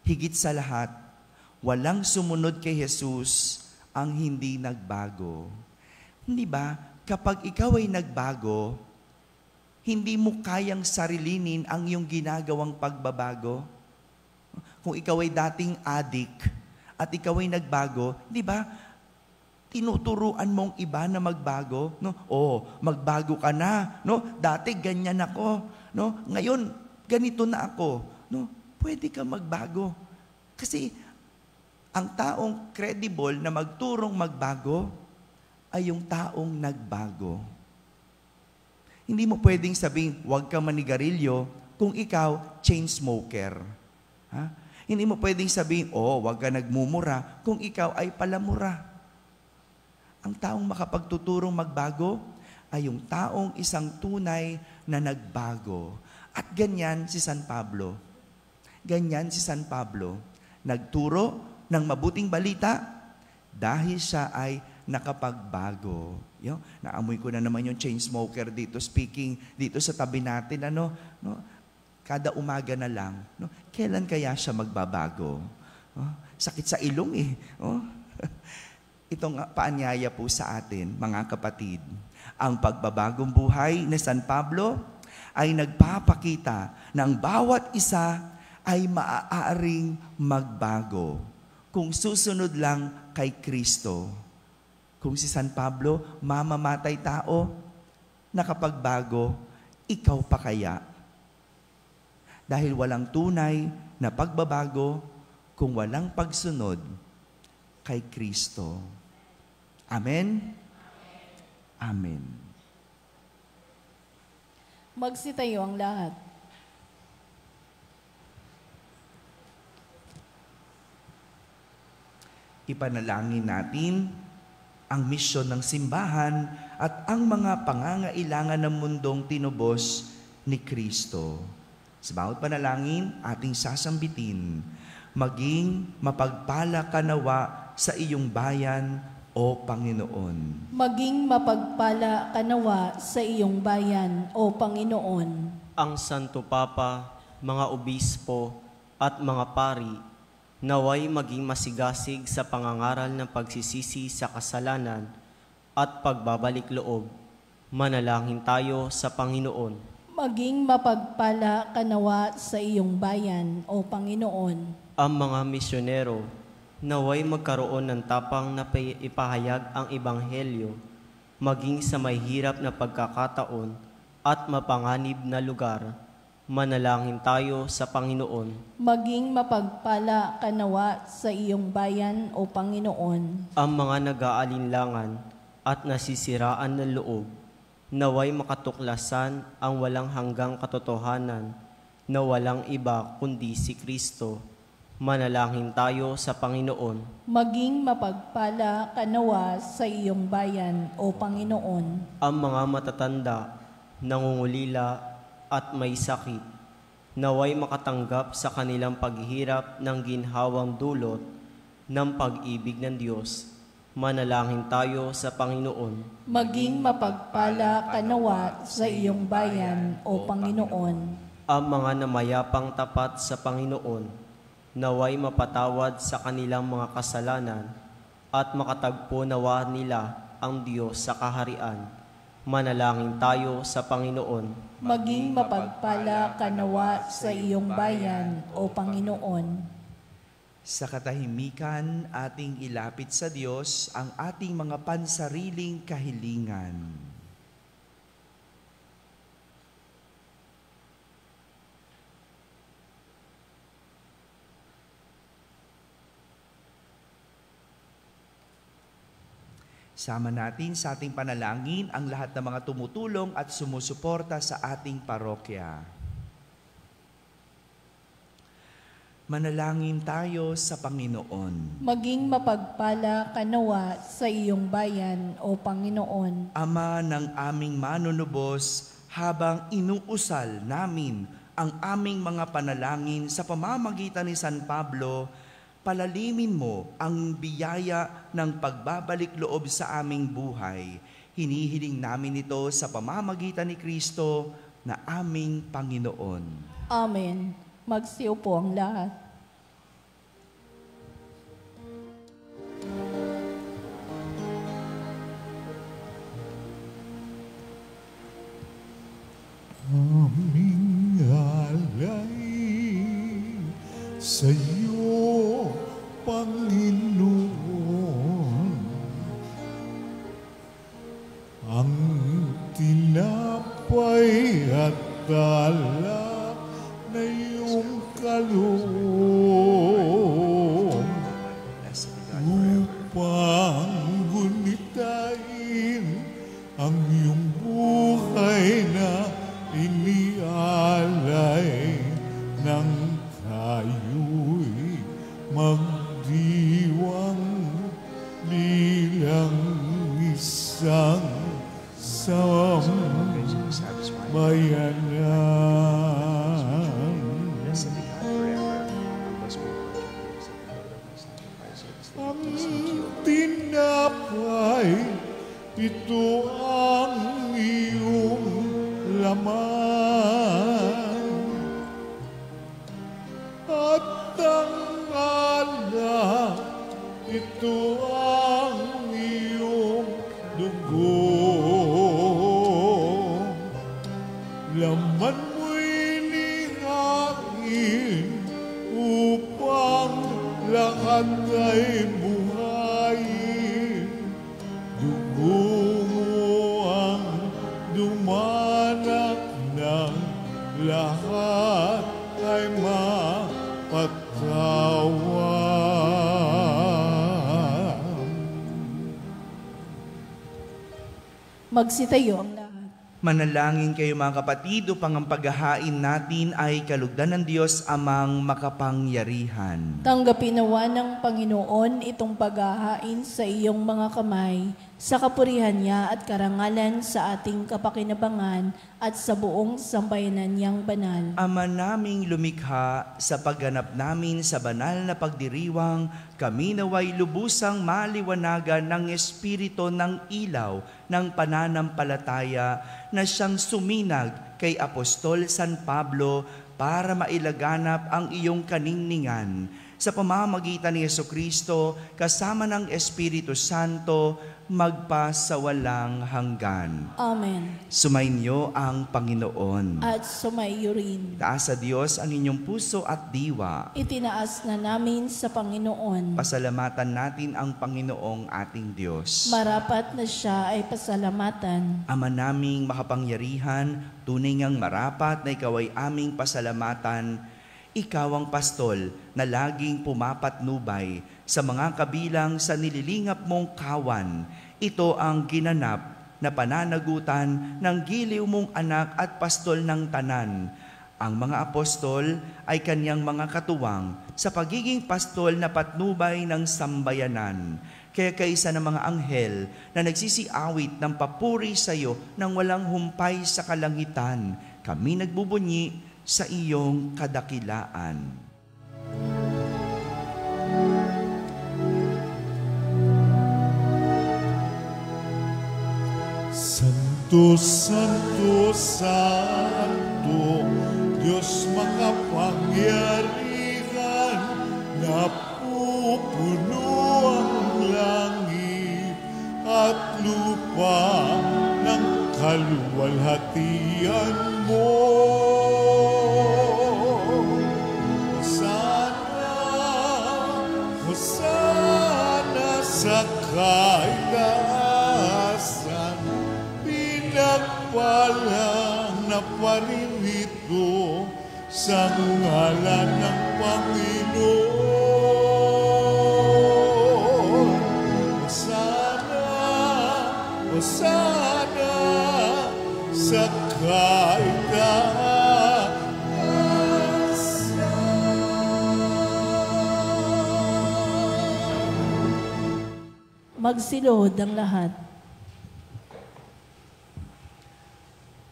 Higit sa lahat, walang sumunod kay Jesus ang hindi nagbago. Hindi ba, kapag ikaw ay nagbago, hindi mo kayang sarilinin ang iyong ginagawang pagbabago? Kung ikaw ay dating addict at ikaw ay nagbago, di ba, tinuturuan mong iba na magbago? No? Oh, magbago ka na. No? Dati ganyan ako. no? Ngayon, ganito na ako, no? Pwede ka magbago. Kasi ang taong credible na magturong magbago ay yung taong nagbago. Hindi mo pwedeng sabihin, huwag ka manigarilyo kung ikaw chain smoker. Ha? Hindi mo pwedeng sabihin, huwag ka nagmumura kung ikaw ay palamura. Ang taong makapagtuturong magbago ay yung taong isang tunay na nagbago. At ganyan si San Pablo. Ganyan si San Pablo. Nagturo ng mabuting balita dahil siya ay nakapagbago. Naamoy ko na naman yung chain smoker dito, speaking dito sa tabi natin, no? Kada umaga na lang, no? Kailan kaya siya magbabago? Sakit sa ilong eh. Itong paanyaya po sa atin, mga kapatid. Ang pagbabagong buhay ni San Pablo ay nagpapakita ng bawat isa ay maaaring magbago kung susunod lang kay Kristo. Kung si San Pablo, mamamatay tao, nakapagbago, ikaw pa kaya? Dahil walang tunay na pagbabago kung walang pagsunod kay Kristo. Amen? Amen. Magsitayo ang lahat. Ipanalangin natin ang misyon ng simbahan at ang mga pangangailangan ng mundong tinubos ni Kristo. Sa bawat panalangin, ating sasambitin, maging mapagpala ka nawa sa iyong bayan, O Panginoon. Maging mapagpala ka nawa sa iyong bayan, O Panginoon. Ang Santo Papa, mga obispo at mga pari, naway maging masigasig sa pangangaral ng pagsisisi sa kasalanan at pagbabalik loob. Manalangin tayo sa Panginoon. Maging mapagpala ka nawa sa iyong bayan, O Panginoon. Ang mga misyonero, naway magkaroon ng tapang na ipahayag ang Ebanghelyo, maging sa may hirap na pagkakataon at mapanganib na lugar. Manalangin tayo sa Panginoon. Maging mapagpala ka nawa sa iyong bayan, O Panginoon. Ang mga nag-aalinlangan at nasisiraan ng loob, naway makatuklasan ang walang hanggang katotohanan na walang iba kundi si Kristo. Manalangin tayo sa Panginoon. Maging mapagpala ka nawa sa iyong bayan, O Panginoon. Ang mga matatanda, nangungulila at may sakit, naway makatanggap sa kanilang paghihirap ng ginhawang dulot ng pag-ibig ng Diyos. Manalangin tayo sa Panginoon. Maging mapagpala ka nawa sa iyong bayan, O Panginoon. Ang mga namayapang tapat sa Panginoon, naway mapatawad sa kanilang mga kasalanan at makatagpo nawa nila ang Diyos sa kaharian. Manalangin tayo sa Panginoon. Maging mapagpala ka nawa sa iyong bayan, O Panginoon. Sa katahimikan, ating ilapit sa Diyos ang ating mga pansariling kahilingan. Sama natin sa ating panalangin ang lahat ng mga tumutulong at sumusuporta sa ating parokya. Manalangin tayo sa Panginoon. Maging mapagpala ka nawa sa iyong bayan, O Panginoon. Ama ng aming manunubos, habang inuusal namin ang aming mga panalangin sa pamamagitan ni San Pablo, palalimin mo ang biyaya ng pagbabalik loob sa aming buhay. Hinihiling namin ito sa pamamagitan ni Kristo na aming Panginoon. Amen. Magsiupo ang lahat. Aming alay sa iyo, Panginoon, ang tinapay at upang gunitain ang iyong buhay na inialay nang tayo'y magdiwang bilang isang sambayanan. Ang tinapay, ito ang iyong laman. At ang alak, ito ang iyong dugo. Laman mo'y lihain upang lahat ay buhayin. Dugo mo ang dumanak ng lahat ay mapatawa. Magsitayo ang lahat. Manalangin kayo mga kapatid upang ang paghahain natin ay kalugdan ng Diyos amang makapangyarihan. Tanggapin nawa ng Panginoon itong paghahain sa iyong mga kamay, sa kapurihan niya at karangalan sa ating kapakinabangan at sa buong sambayanan niyang banal. Ama naming lumikha, sa pagganap namin sa banal na pagdiriwang, kami naway lubusang maliwanagan ng Espiritu ng ilaw ng pananampalataya na siyang suminag kay Apostol San Pablo para mailaganap ang iyong kaningningan. Sa pamamagitan ni Jesucristo, kasama ng Espiritu Santo, magpasawalang hanggan. Amen. Sumainyo ang Panginoon. At sumaiyo rin. Taas sa Diyos ang inyong puso at diwa. Itinaas na namin sa Panginoon. Pasalamatan natin ang Panginoong ating Diyos. Marapat na siya ay pasalamatan. Ama naming makapangyarihan, tunay ngang marapat na ikaw ay aming pasalamatan. Ikaw ang pastol na laging pumapatnubay sa mga kabilang sa nililingap mong kawan. Ito ang ginanap na pananagutan ng giliw mong anak at pastol ng tanan. Ang mga apostol ay kanyang mga katuwang sa pagiging pastol na patnubay ng sambayanan. Kaya kaisa ng mga anghel na nagsisiawit ng papuri sa iyo nang walang humpay sa kalangitan, kami nagbubunyi sa iyong kadakilaan. Santo, Santo, Santo, Diyos makapangyarihan, napupuno ang langit at lupa ng kaluwalhatian mo. Hosana sa kaitaasan, pinagpalang na paririto sa ngalan ng Panginoon. Hosana sa kaitaasan. Magsilod ang lahat.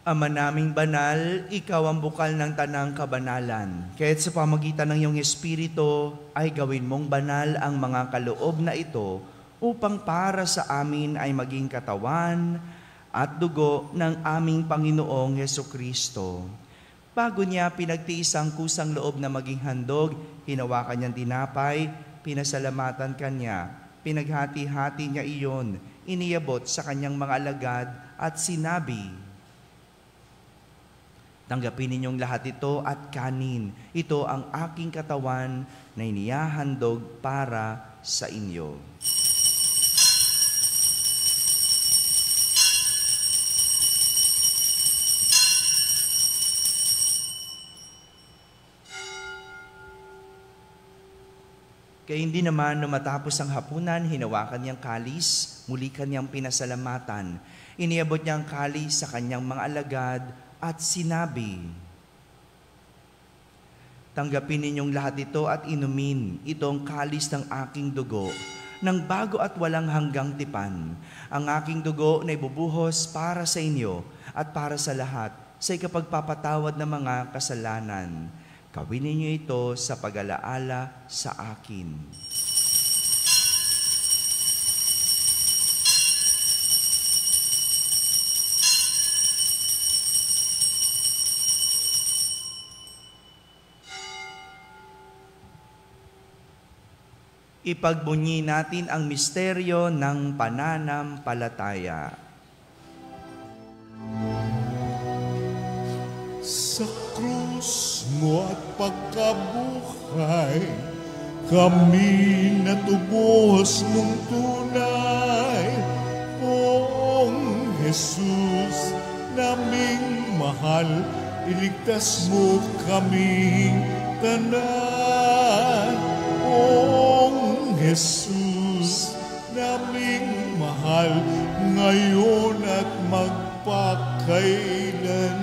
Ama naming banal, ikaw ang bukal ng tanang kabanalan. Kaya't sa pamagitan ng iyong Espiritu ay gawin mong banal ang mga kaloob na ito upang para sa amin ay maging katawan at dugo ng aming Panginoong Hesukristo. Bago niya pinagtiis ang kusang loob na maging handog, hinawakan niyang tinapay, pinasalamatan kanya. Pinaghati-hati niya iyon, iniyabot sa kanyang mga alagad at sinabi, "Tanggapin ninyong lahat ito at kanin. Ito ang aking katawan na inihahandog para sa inyo." Kaya hindi naman nung matapos ang hapunan, hinawakan niyang kalis, muli kanyang pinasalamatan. Iniabot niya ang kalis sa kanyang mga alagad at sinabi, "Tanggapin ninyong lahat ito at inumin. Ito ang kalis ng aking dugo, ng bago at walang hanggang tipan. Ang aking dugo na ibubuhos para sa inyo at para sa lahat sa ikapagpapatawad ng mga kasalanan. Gawin ninyo ito sa pag-alaala sa akin." Ipagbunyi natin ang misteryo ng pananampalataya. Sa krus mo at pagkabuhay, kami natubos mong tunay. Poong Jesus, naming mahal, iligtas mo kami tanan. Poong Jesus, naming mahal, ngayon at magpakailan.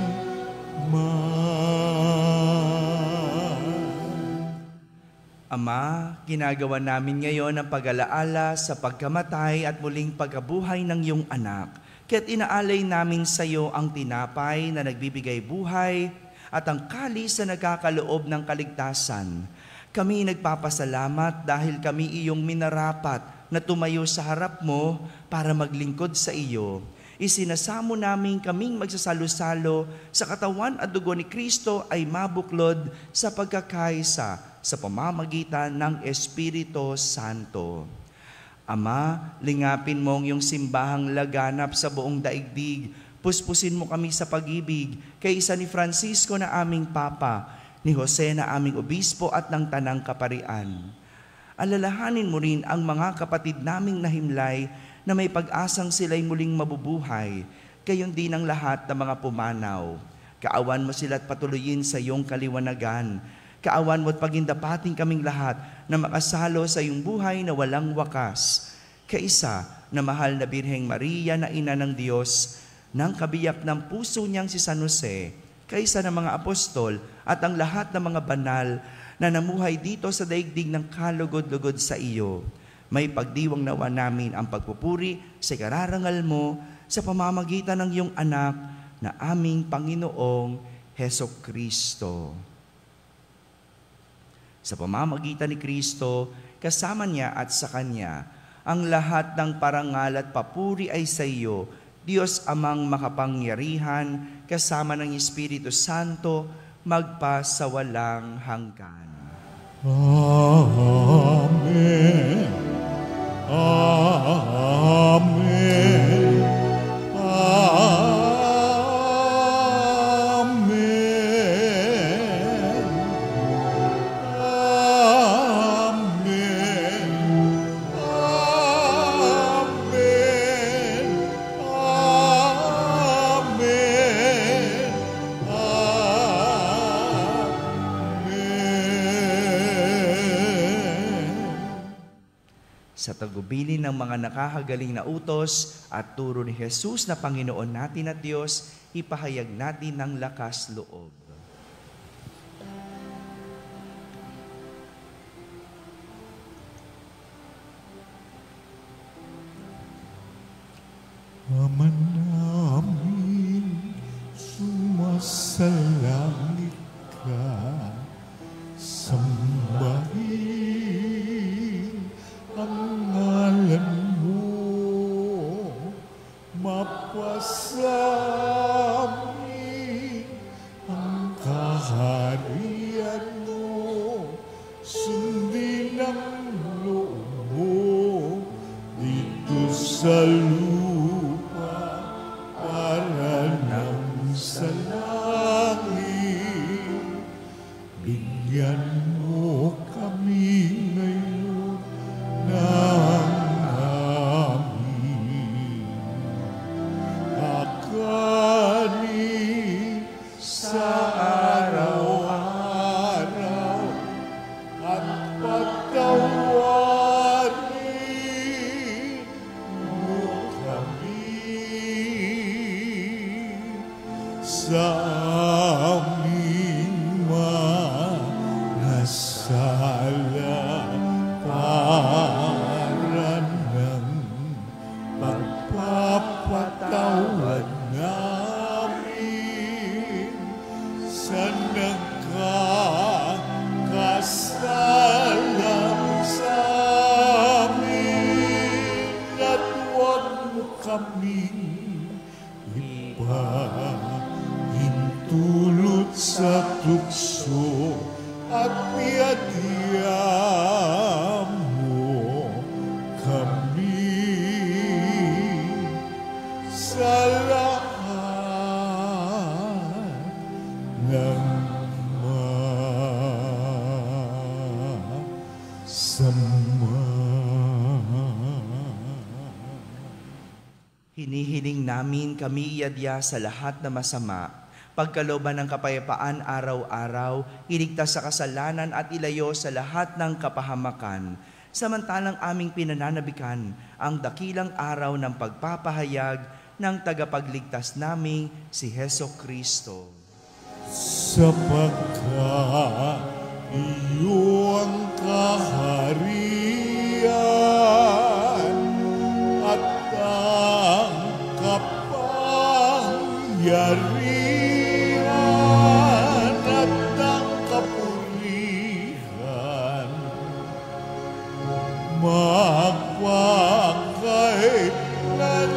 Ama, ginagawa namin ngayon ang pag-alaala sa pagkamatay at muling pagkabuhay ng iyong anak. Kaya't inaalay namin sa iyo ang tinapay na nagbibigay buhay at ang kalis na nagkakaloob ng kaligtasan. Kami nagpapasalamat dahil kami iyong minarapat na tumayo sa harap mo para maglingkod sa iyo. Isinasamo namin kaming magsasalo-salo sa katawan at dugo ni Kristo ay mabuklod sa pagkakaisa sa pamamagitan ng Espiritu Santo. Ama, lingapin mo ang iyong simbahang laganap sa buong daigdig. Puspusin mo kami sa pag-ibig kay isa ni Francisco na aming Papa, ni Jose na aming Obispo at ng Tanang Kaparian. Alalahanin mo rin ang mga kapatid naming nahimlay na may pag-asang sila'y muling mabubuhay, gayon din ang lahat ng mga pumanaw. Kaawan mo sila at patuloyin sa iyong kaliwanagan. Kaawan mo at pagindapating kaming lahat na makasalo sa iyong buhay na walang wakas. Kaisa na mahal na Birheng Maria na Ina ng Diyos, ng kabiyak ng puso niyang si San Jose, kaisa ng mga apostol at ang lahat ng mga banal na namuhay dito sa daigdig ng kalugod-lugod sa iyo. May pagdiwang nawa namin ang pagpupuri sa kararangal mo sa pamamagitan ng iyong anak na aming Panginoong Hesukristo. Sa pamamagitan ni Kristo, kasama niya at sa Kanya, ang lahat ng parangal at papuri ay sa iyo, Diyos Amang makapangyarihan, kasama ng Espiritu Santo, magpa sa walang hanggan. Amen. Amen. Amen. Amen. Sa tagubilin ng mga nakahagaling na utos at turo ni Jesus na Panginoon natin at Diyos, ipahayag natin ng lakas loob. Ama namin, sumasalangit ka, sambahin ang ngalan mo, mapasamin ang kaharian mo, sundin ang loob mo dito sa lupa para nang sa langit. Bigyan mo kami ngayon ng aming kakanin sa araw-araw at patawarin kapalaran ng pagpapatawad namin sa nagkakasalang sa amin, at huwag mo kaming ipahintulot sa tukso, at piyadya mo kami sa lahat ng masama. Hinihiling namin kami iadya sa lahat na masama, pagkalooban ng kapayapaan araw-araw, iligtas sa kasalanan at ilayo sa lahat ng kapahamakan, samantalang aming pinananabikan ang dakilang araw ng pagpapahayag ng tagapagligtas naming si Hesukristo. Sapagkat iyo ang kaharian at ang kapangyarihan at ang kapurihan magpakailanman.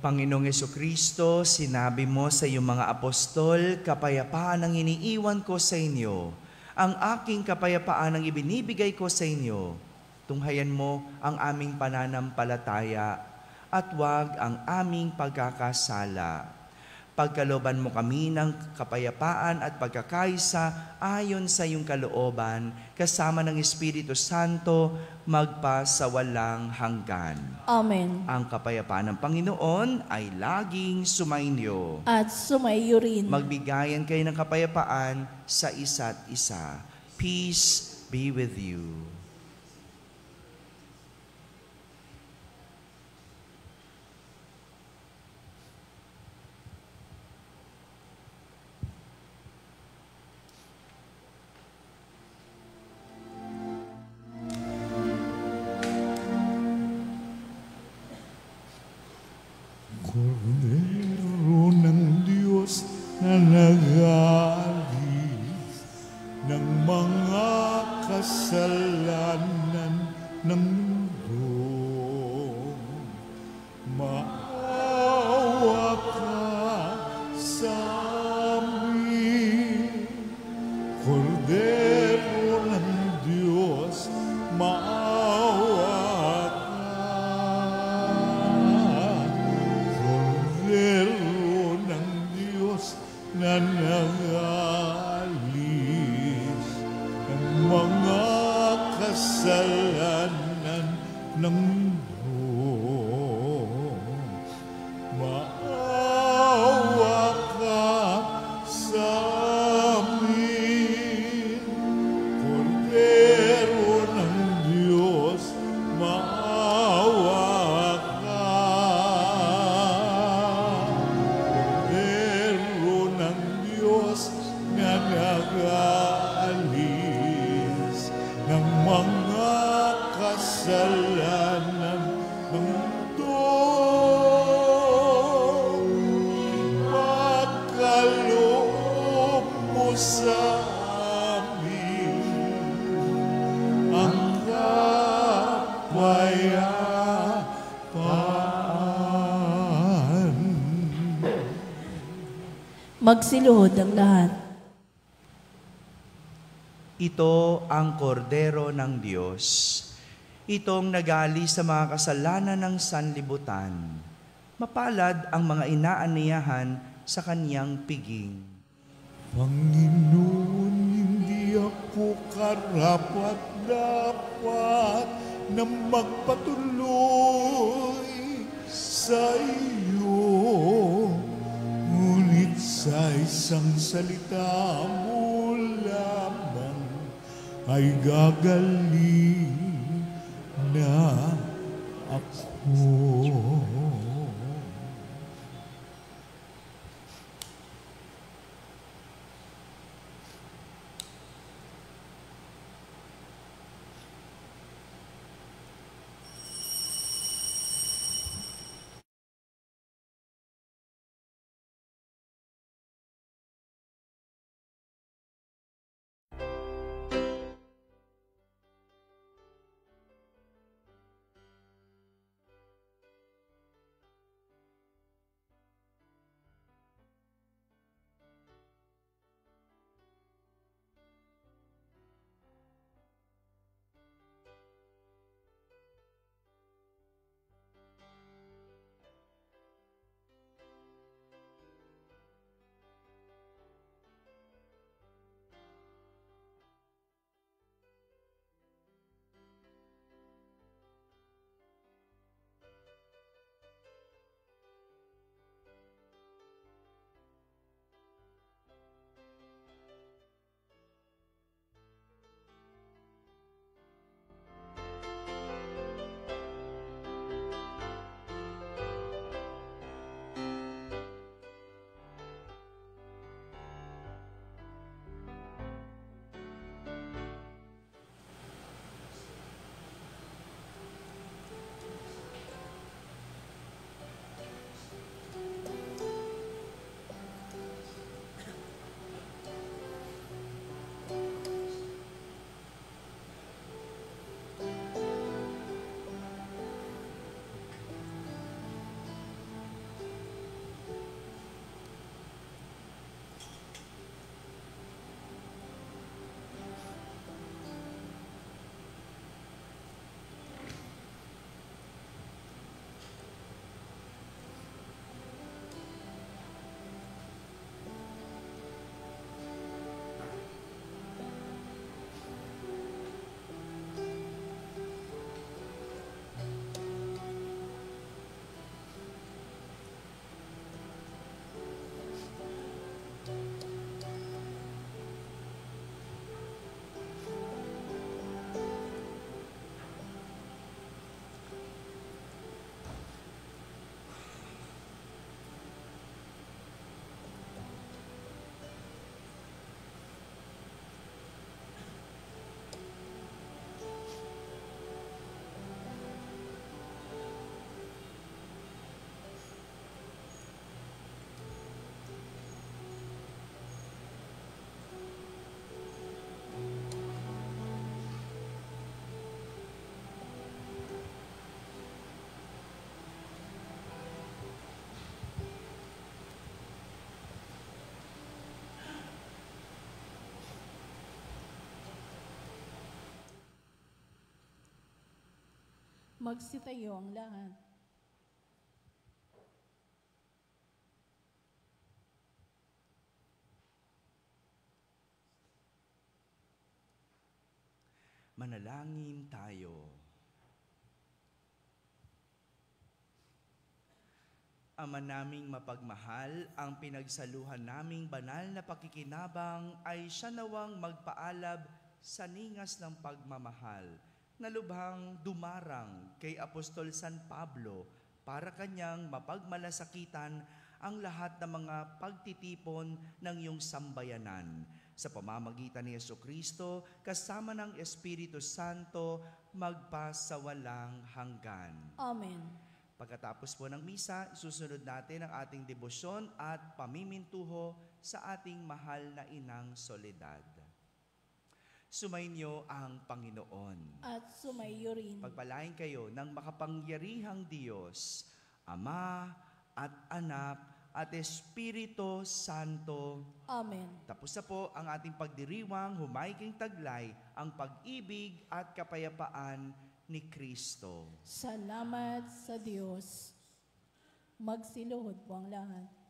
Panginoong Hesukristo, sinabi mo sa iyong mga apostol, kapayapaan ang iniiwan ko sa inyo. Ang aking kapayapaan ang ibinibigay ko sa inyo. Tunghayan mo ang aming pananampalataya at huwag ang aming pagkakasala. Pagkalooban mo kami ng kapayapaan at pagkakaisa ayon sa iyong kalooban, kasama ng Espiritu Santo, magpasawalang hanggan. Amen. Ang kapayapaan ng Panginoon ay laging sumainyo. At sumaiyo rin. Magbigayan kayo ng kapayapaan sa isa't isa. Peace be with you. Kordero ng Diyos na nag-aalis ng mga kasalanan ng mundo, maawa ka sa amin. Kordero ng Diyos, maawa ka. Kordero ng Diyos na nag-aalis ng mga kasalanan ng mundo, maawa ka sa amin. Kordero ng Diyos, maawa ka. Kordero ng Diyos na nag-aalis ng mga kasalanan ng mundo, ipagkaloob mo sa amin ang kapayapaan. Magsiluhod ang lahat. Ito ang kordero ng Diyos. Itong nagali sa mga kasalanan ng sanlibutan. Mapalad ang mga inaaniyahan sa kaniyang piging. Panginoon, hindi ako karapat-dapat na magpatuloy sa iyo. Ngunit sa isang salita mo lamang ay gagaling na ako. Magsitayo ang lahat. Manalangin tayo. Ama naming mapagmahal, ang pinagsaluhan naming banal na pakikinabang ay siya nawang magpaalab sa ningas ng pagmamahal na lubhang dumarang kay Apostol San Pablo para kanyang mapagmalasakitan ang lahat ng mga pagtitipon ng iyong sambayanan. Sa pamamagitan ni Jesucristo, kasama ng Espiritu Santo, magpasawalang hanggan. Amen. Pagkatapos po ng misa, isusunod natin ang ating debosyon at pamimintuho sa ating mahal na Inang Soledad. Sumainyo ang Panginoon. At sumayo rin. Pagpalain kayo ng makapangyarihang Diyos, Ama at Anak at Espiritu Santo. Amen. Tapos na po ang ating pagdiriwang, humayging taglay ang pag-ibig at kapayapaan ni Kristo. Salamat sa Diyos. Magsiluhod po ang lahat.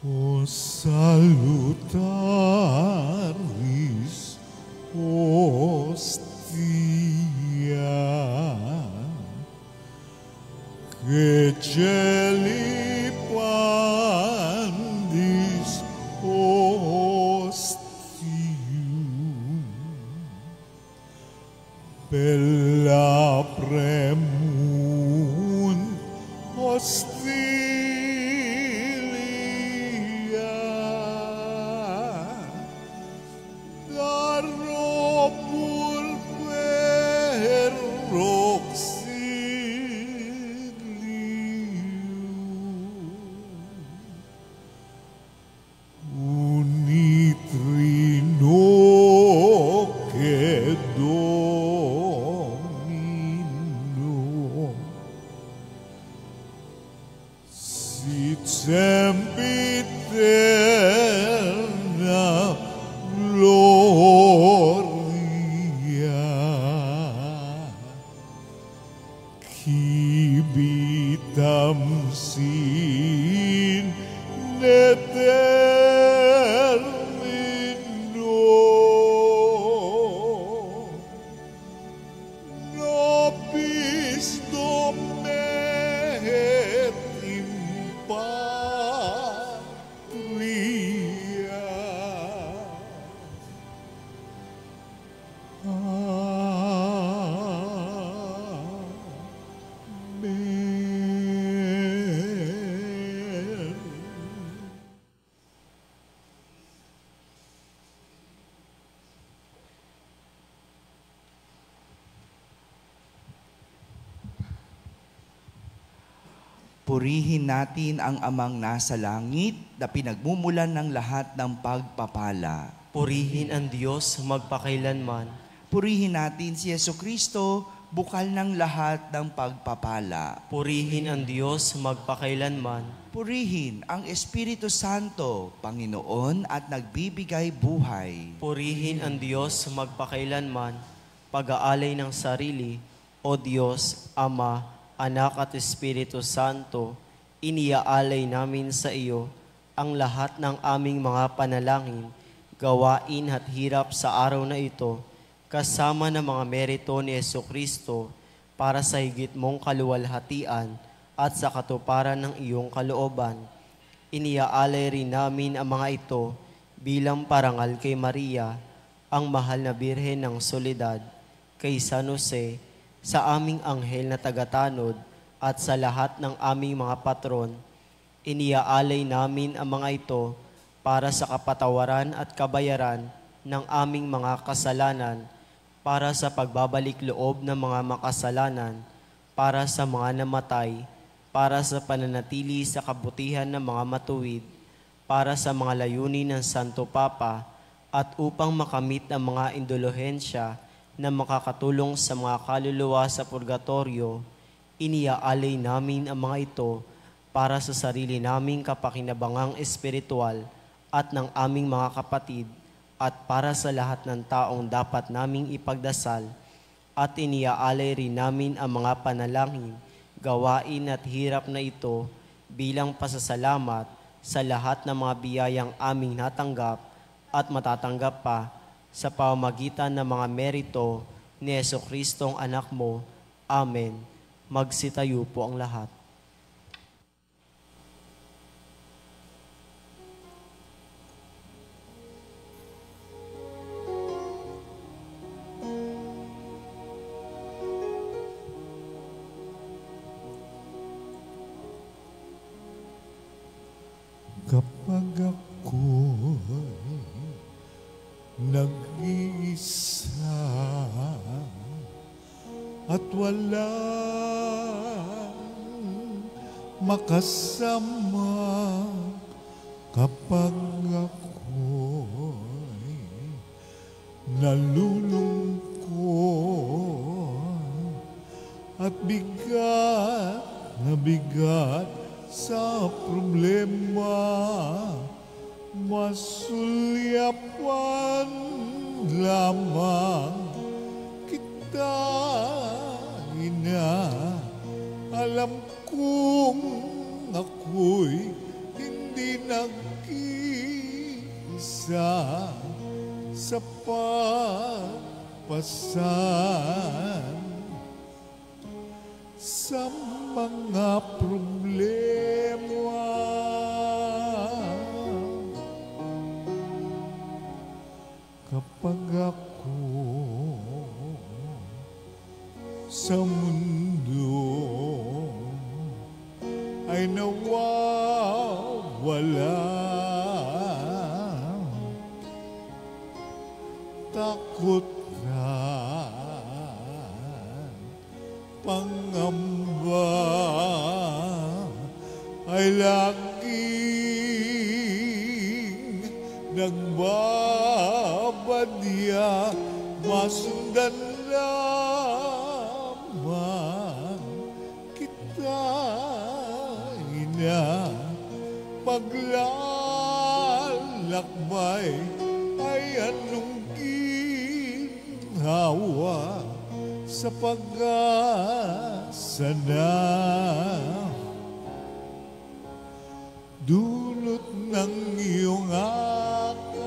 O salutaris hostia, que celi pandis hostium, bella premunt hostilia, darro pulver auxilium, unitrino che domino, sit sempiterna gloria, civitam sin determino, nobis Domine et in patria. Amen. Purihin natin ang Amang nasa langit na pinagmumulan ng lahat ng pagpapala. Purihin ang Diyos magpakailanman. Purihin natin si Jesucristo, bukal ng lahat ng pagpapala. Purihin ang Diyos magpakailanman. Purihin ang Espiritu Santo, Panginoon at nagbibigay buhay. Purihin ang Diyos magpakailanman. Pag-aalay ng sarili, O Diyos, Ama, Anak at Espiritu Santo, iniaalay namin sa iyo ang lahat ng aming mga panalangin, gawain at hirap sa araw na ito, kasama ng mga merito ni Jesucristo para sa higit mong kaluwalhatian at sa katuparan ng iyong kalooban. Iniaalay rin namin ang mga ito bilang parangal kay Maria, ang mahal na Birhen ng Soledad, kay San Jose, sa aming anghel na tagatanod at sa lahat ng aming mga patron. Iniaalay namin ang mga ito para sa kapatawaran at kabayaran ng aming mga kasalanan, para sa pagbabalik loob ng mga makasalanan, para sa mga namatay, para sa pananatili sa kabutihan ng mga matuwid, para sa mga layunin ng Santo Papa, at upang makamit ang mga indulhensya na makakatulong sa mga kaluluwa sa purgatorio, iniaalay namin ang mga ito para sa sarili naming kapakinabangang espiritual at ng aming mga kapatid at para sa lahat ng taong dapat naming ipagdasal, at iniaalay rin namin ang mga panalangin, gawain at hirap na ito bilang pasasalamat sa lahat ng mga biyayang aming natanggap at matatanggap pa sa pamamagitan ng mga merito ni Jesucristong anak mo. Amen. Magsitayo po ang lahat. Kapag ako'y nag-iisa at walang makasama, kapag ako'y nalulungkot at bigat na bigat sa problema, masulyapan lamang kita, Ina. Alam kong ako'y hindi nag-iisa sa pagpasan sa mga problema. Kapag ako sa mundo ay nawawala, takot ka, pangamba ay laging nagbabadya, masundan lamang kita, Ina. Paglalakbay ay anong ginhawa sa pag-asa na dulot ng iyong akay.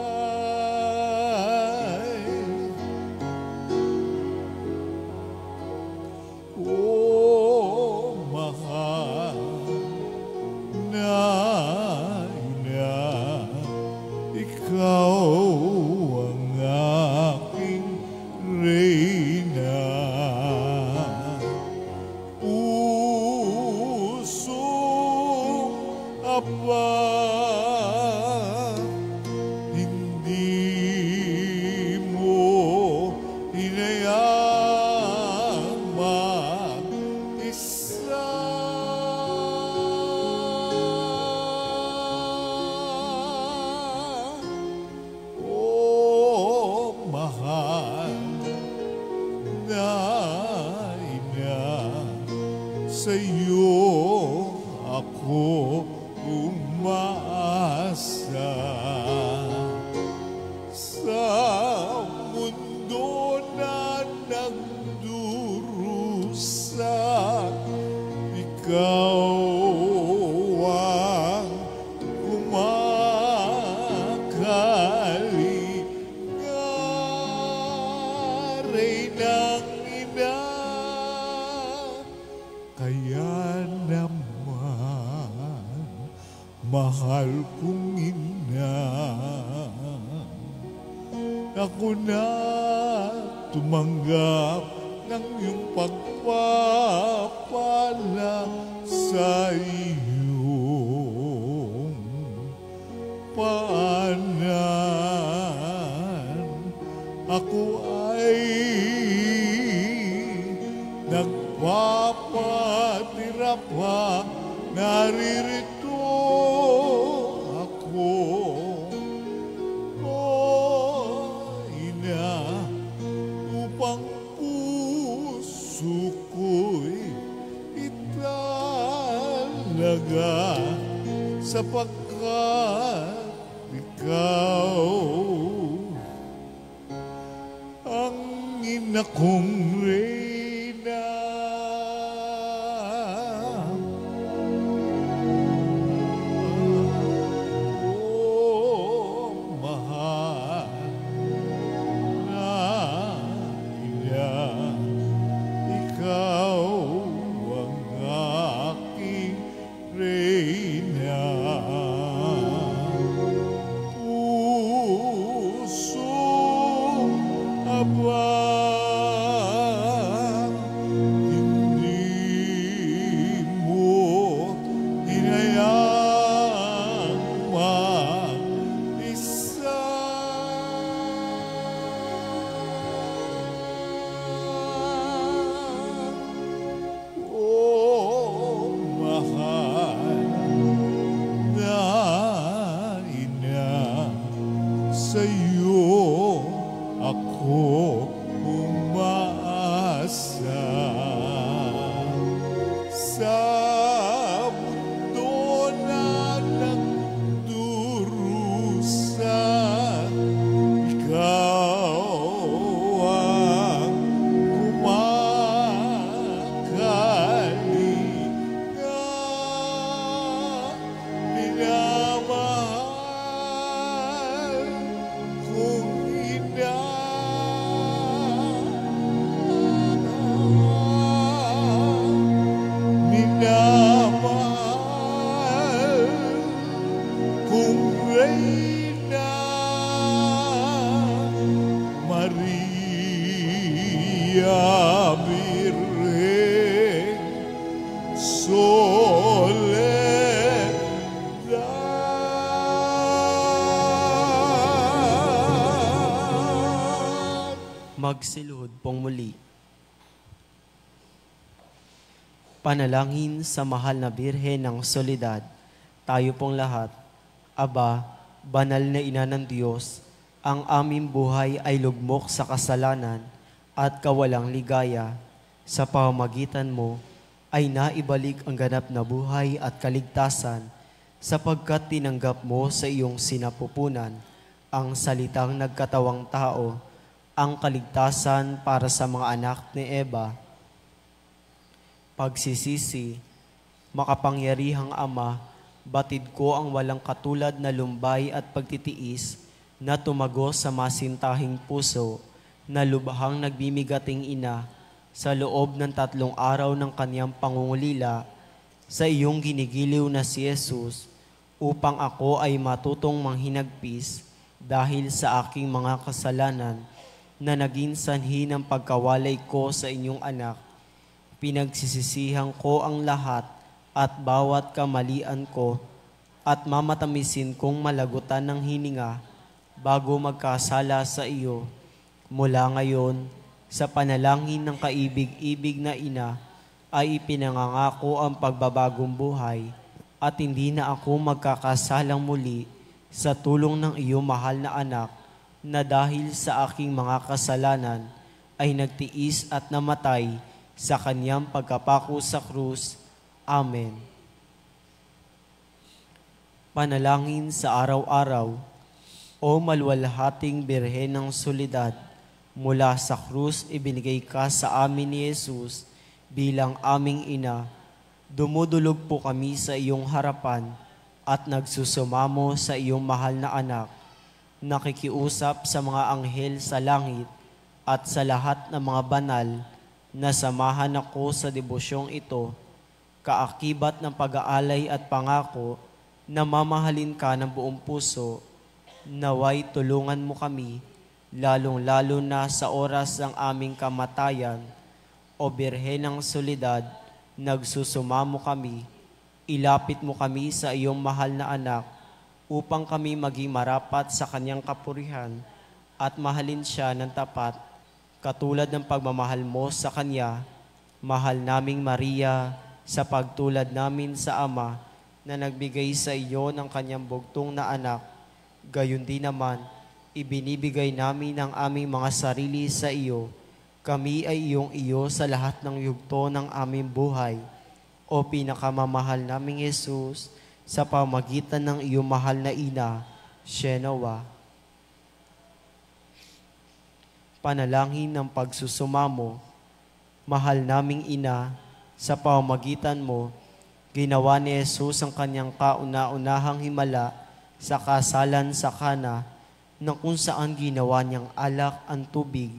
O mahal na Ina, ikaw ang aking reyna. Pusong Aba, hindi mo hinayang mag-isa. O mahal na Ina, sa iyo ako umaasa. Sa mundo na nagdurusa, ikaw ang kumakali ng Ina. Kaya naman, mahal kong Ina, ako na tumanggap ng iyong pagpapala sa iyong paanan. ako ay nagpapatira pa, naririto ako. O Ina, upang puso ko'y italaga, sapagkat ikaw ang ina kong reyna. Oh, mahal na ina, ikaw ang aking reyna. Abang hindi mo hinayang mag-isa. Oh, mahal na ina, sa'yo ako umaasa. Sa mundo na nagdurusa, ikaw ang kumakalinga. Minamahal kong ina, minamahal kong reyna, Maria Virgen Soledad. Magsiluhod pong muli. Panalangin sa mahal na Birhen ng Soledad. Tayo pong lahat. Aba, banal na ina ng Diyos, ang aming buhay ay lugmok sa kasalanan at kawalang ligaya. Sa pamamagitan mo ay naibalik ang ganap na buhay at kaligtasan, sapagkat tinanggap mo sa iyong sinapupunan ang salitang nagkatawang tao, ang kaligtasan para sa mga anak ni Eva. Pagsisisi, makapangyarihang Ama, batid ko ang walang katulad na lumbay at pagtitiis na tumago sa masintahing puso na lubhang nagbimigating ina sa loob ng 3 araw ng kanyang pangungulila sa iyong ginigiliw na si Jesus, upang ako ay matutong manghinagpis dahil sa aking mga kasalanan na naging sanhi ng pagkawalay ko sa inyong anak. Pinagsisisihan ko ang lahat at bawat kamalian ko at mamatamisin kong malagutan ng hininga bago magkasala sa iyo. Mula ngayon, sa panalangin ng kaibig-ibig na ina, ay ipinangangako ang pagbabagong buhay at hindi na ako magkakasalang muli sa tulong ng iyong mahal na anak na dahil sa aking mga kasalanan ay nagtiis at namatay sa kanyang pagkapako sa krus. Amen. Panalangin sa araw-araw. O maluwalhating Birhen ng Soledad, mula sa krus ibinigay ka sa amin ni Jesus bilang aming ina. Dumudulog po kami sa iyong harapan at nagsusumamo sa iyong mahal na anak. Nakikiusap sa mga anghel sa langit at sa lahat ng mga banal na samahan ako sa debosyong ito, kaakibat ng pag-aalay at pangako na mamahalin ka ng buong puso. Naway tulungan mo kami, lalong-lalo na sa oras ng aming kamatayan. O Birhen ng Soledad, nagsusumamo kami, ilapit mo kami sa iyong mahal na anak upang kami maging marapat sa kanyang kapurihan at mahalin siya ng tapat, katulad ng pagmamahal mo sa Kanya. Mahal naming Maria, sa pagtulad namin sa Ama na nagbigay sa iyo ng Kanyang bugtong na anak, gayon din naman, ibinibigay namin ang aming mga sarili sa iyo. Kami ay iyong iyo sa lahat ng yugto ng aming buhay. O pinakamamahal naming Jesus, sa pamagitan ng iyong mahal na ina, Shenawa. Panalangin ng pagsusumamo. Mahal naming ina, sa pamamagitan mo, ginawa ni Jesus ang kanyang kauna-unahang himala sa kasalan sa Kana, na kung saan ginawa niyang alak ang tubig,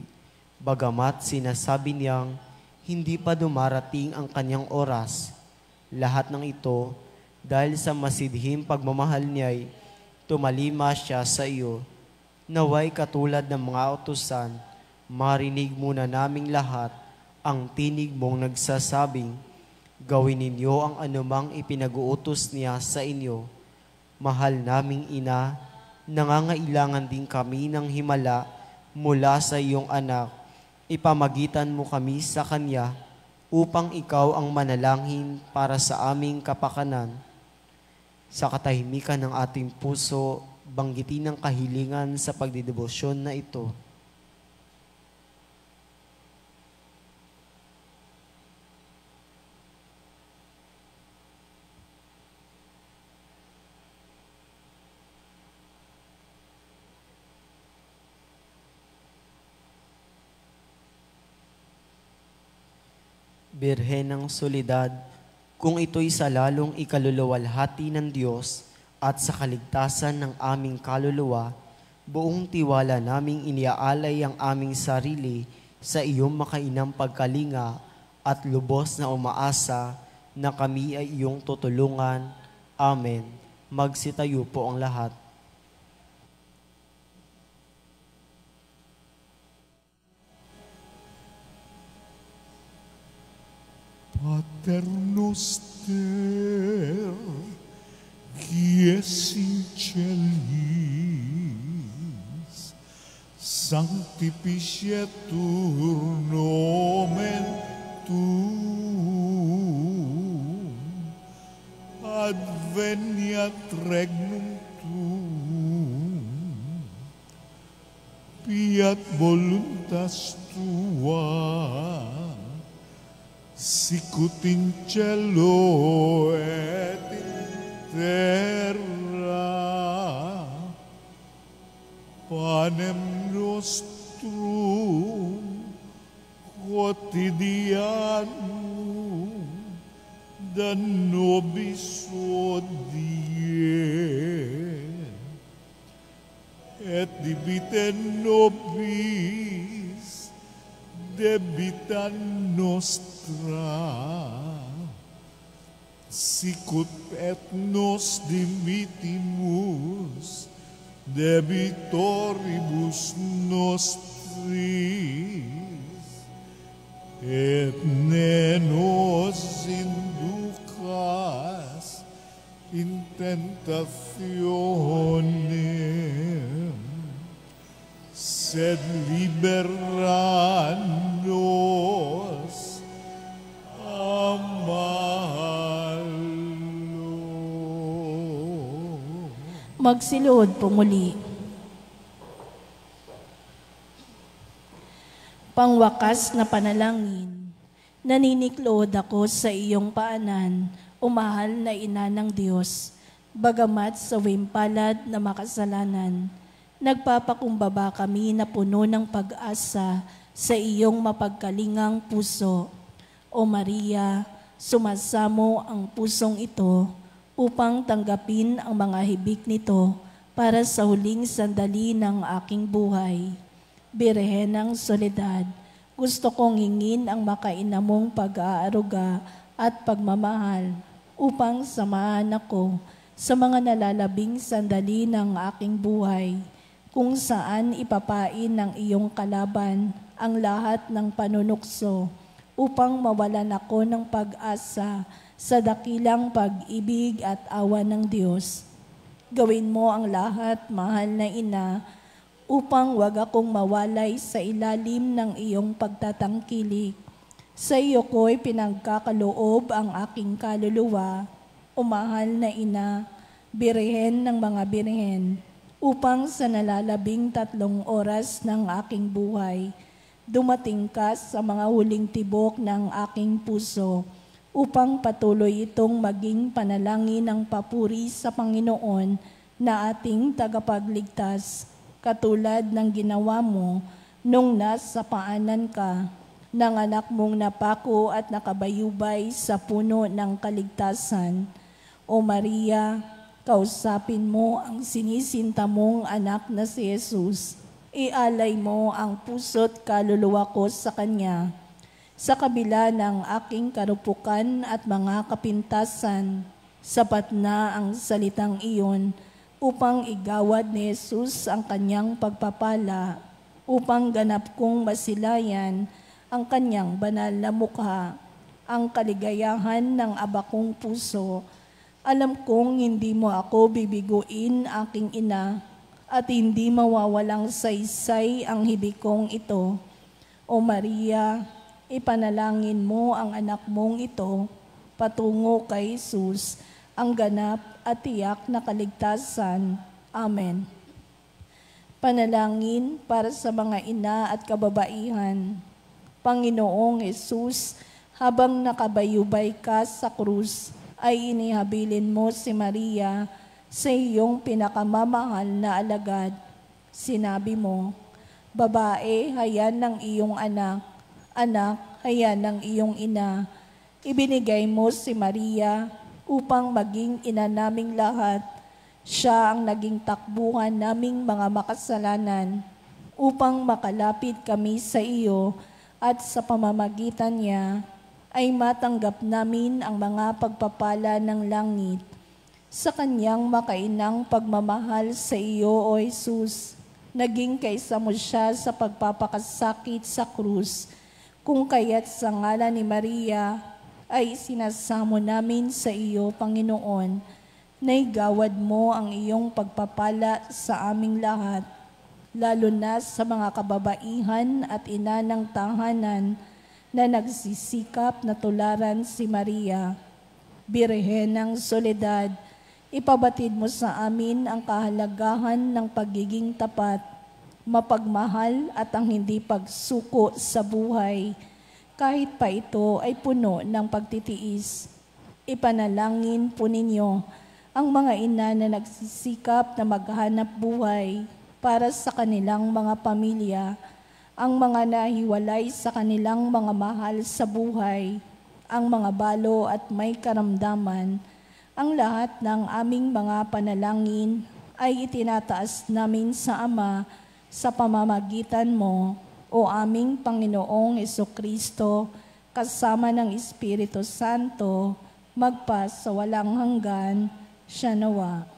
bagamat sinasabi niyang hindi pa dumarating ang kanyang oras. Lahat ng ito, dahil sa masidhing pagmamahal niya'y tumalima siya sa iyo. Naway katulad ng mga utusan, marinig muna naming lahat ang tinig mong nagsasabing, gawin ninyo ang anumang ipinag-uutos niya sa inyo. Mahal naming ina, nangangailangan din kami ng himala mula sa iyong anak. Ipamagitan mo kami sa Kanya upang ikaw ang manalangin para sa aming kapakanan. Sa katahimikan ng ating puso, banggitin ang kahilingan sa pagdidebosyon na ito. Birhen ng Solidad, kung ito'y sa lalong ikaluluwalhati ng Diyos at sa kaligtasan ng aming kaluluwa, buong tiwala naming iniaalay ang aming sarili sa iyong makainang pagkalinga at lubos na umaasa na kami ay iyong tutulungan. Amen. Magsitayo po ang lahat. Pater noster, qui es in celis, sanctificetur nomen tuum, adveniat regnum tuum, fiat voluntas tua, sicut in cielo et in terra. Panem nostrum quotidianum da nobis hodie, et dimitte nobis debita nostra, sicut et nos dimittimus debitoribus nostris, et ne nos inducas in tentationem, sed libera nos a malo. Magsilod po muli. Pangwakas na panalangin, naniniklod ako sa iyong paanan, o mahal na ina ng Diyos, bagamat sa wimpalad na makasalanan, nagpapakumbaba kami na puno ng pag-asa sa iyong mapagkalingang puso. O Maria, sumasamo ang pusong ito upang tanggapin ang mga hibik nito para sa huling sandali ng aking buhay. Birhen ng Soledad, gusto kong hingin ang makainamong pag-aaruga at pagmamahal upang samahan ako sa mga nalalabing sandali ng aking buhay, kung saan ipapain ng iyong kalaban ang lahat ng panunukso upang mawalan ako ng pag-asa sa dakilang pag-ibig at awa ng Diyos. Gawin mo ang lahat, mahal na ina, upang wag akong mawalay sa ilalim ng iyong pagtatangkilik. Sa iyo ko'y pinagkakaloob ang aking kaluluwa, o mahal na ina, birhen ng mga birhen, upang sa nalalabing 3 oras ng aking buhay, dumating ka sa mga huling tibok ng aking puso, upang patuloy itong maging panalangin ng papuri sa Panginoon na ating tagapagligtas, katulad ng ginawa mo nung nasa paanan ka ng anak mong napako at nakabayubay sa puno ng kaligtasan. O Maria, kausapin mo ang sinisinta mong anak na si Jesus. Ialay mo ang puso't kaluluwa ko sa Kanya. Sa kabila ng aking karupukan at mga kapintasan, sapat na ang salitang iyon upang igawad ni Jesus ang Kanyang pagpapala, upang ganap kong masilayan ang Kanyang banal na mukha, ang kaligayahan ng abakong puso. Alam kong hindi mo ako bibiguin, aking ina, at hindi mawawalang saysay ang hibig kong ito. O Maria, ipanalangin mo ang anak mong ito patungo kay Jesus, ang ganap at tiyak na kaligtasan. Amen. Panalangin para sa mga ina at kababaihan. Panginoong Jesus, habang nakabayubay ka sa krus, ay inihabilin mo si Maria sa iyong pinakamamahal na alagad. Sinabi mo, babae, hayan ng iyong anak, anak, hayan ng iyong ina. Ibinigay mo si Maria upang maging ina naming lahat. Siya ang naging takbuhan naming mga makasalanan upang makalapit kami sa iyo, at sa pamamagitan niya ay matanggap namin ang mga pagpapala ng langit. Sa kanyang makainang pagmamahal sa iyo, O Jesus, naging kaisa mo siya sa pagpapakasakit sa krus. Kung kaya't sa ngalan ni Maria ay sinasamo namin sa iyo, Panginoon, na igawad mo ang iyong pagpapala sa aming lahat, lalo na sa mga kababaihan at ina ng tahanan na nagsisikap na tularan si Maria. Birhen ng Soledad, ipabatid mo sa amin ang kahalagahan ng pagiging tapat, mapagmahal at ang hindi pagsuko sa buhay, kahit pa ito ay puno ng pagtitiis. Ipanalangin po ninyo ang mga ina na nagsisikap na maghanap buhay para sa kanilang mga pamilya, ang mga nahiwalay sa kanilang mga mahal sa buhay, ang mga balo at may karamdaman. Ang lahat ng aming mga panalangin ay itinataas namin sa Ama sa pamamagitan mo, o aming Panginoong Jesucristo, kasama ng Espiritu Santo, magpa sa walang hanggan. Siya nawa.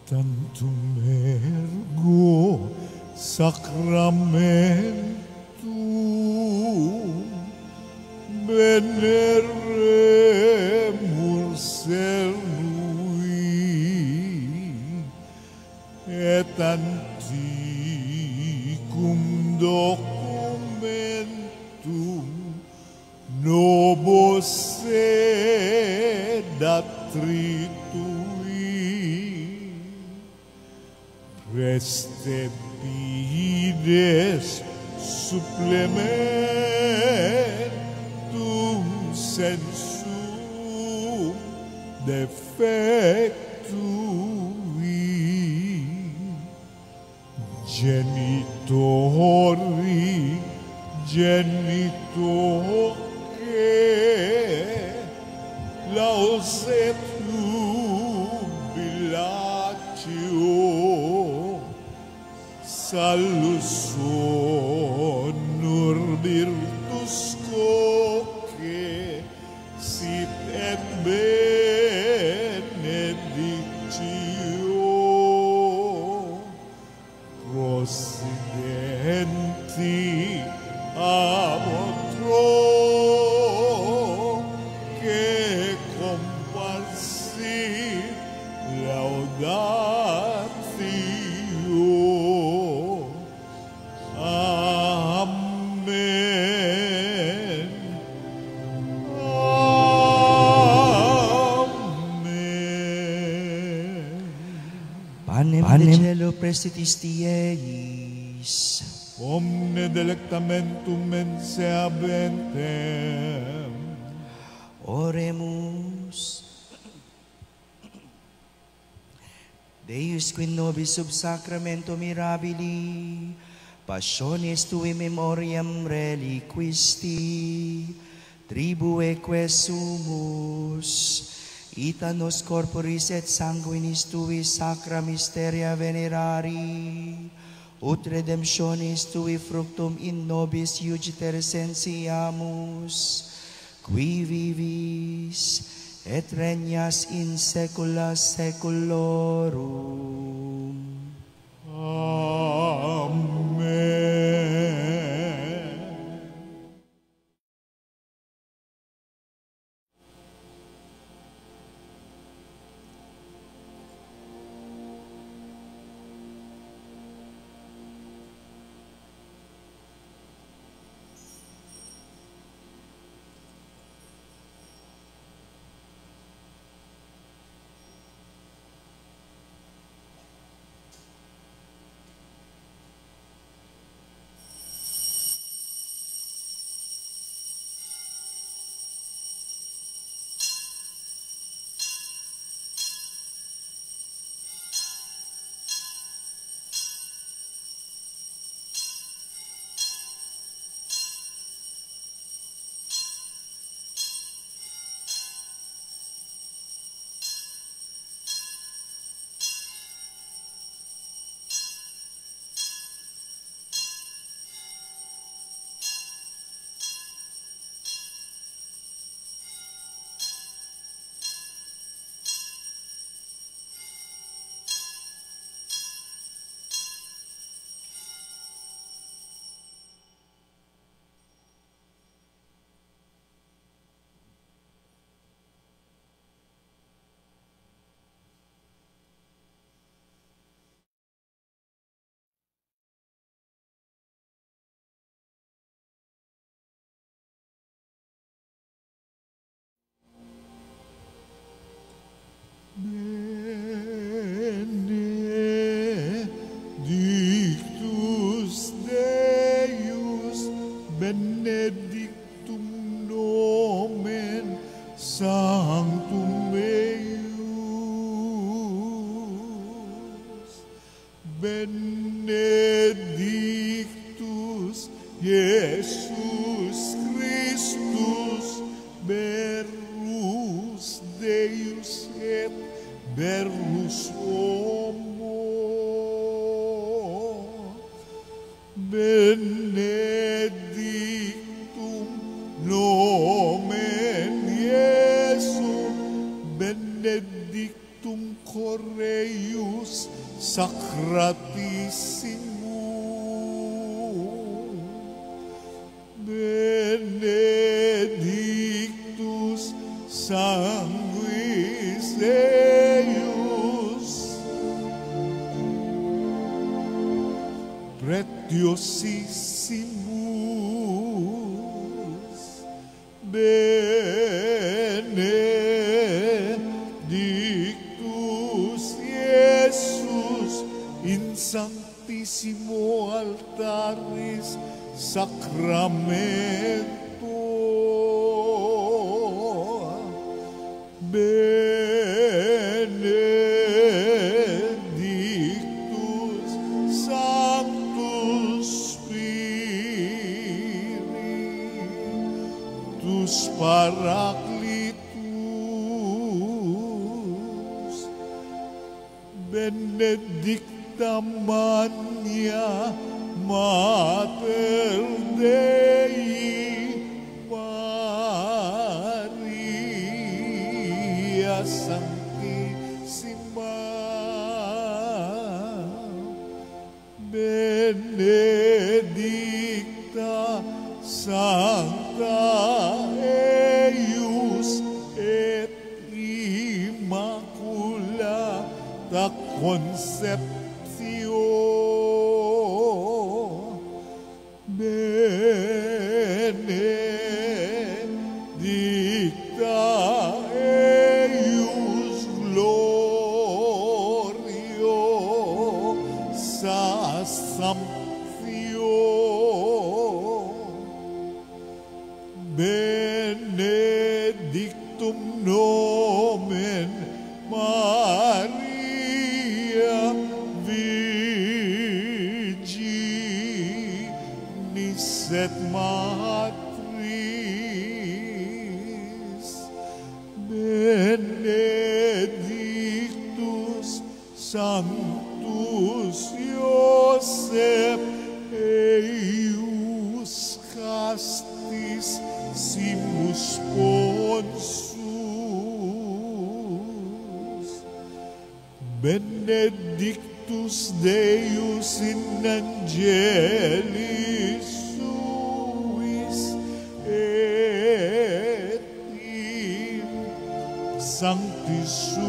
Tantum ergo sacramentum veneremur cernui et antiquum documentum nobis sedat tritui Reste pides supplementum sensum defectui genitori lauset jubilatio salus honor virtus coque sit et benedictio prosidenti ab otro Laudatio. Amen. Amen. Panem de cielo prestitis Dieis. Omne delectamentum mense habentem. Oremus. Deus qui nobis sub sacramento mirabili, passionis tui memoriam reliquisti, tribueque sumus, ita nos corporis et sanguinis tui sacra mysteria venerari, ut redemptionis tui fructum in nobis iugiter sensiamus, qui vivis et regnas in saecula saeculorum. Amen. Benedictus Deus, benedictum nomen sanctum eius, benedictus Iesus Christus, verus Deus et verus homo, benedictum nomen Iesum, benedictum Correius Sacratissimum, benedictus sanguis eius, pretiosissimus, benedictus Iesus in sanctissimo altaris sacramento, benedictus sanctus Spiritus Paraclitus, benedicta Maria Mater Dei, Maria Sanctissima, benedicta Sancta eius et Immacula Santa Concepción, benedicta eius glorio sa benedictum nomen Maria Virginis et Matris, benedictus Sanctus Iosef eius castis simus Ponsus, benedictus Deus in angelis suis et in sanctis suis.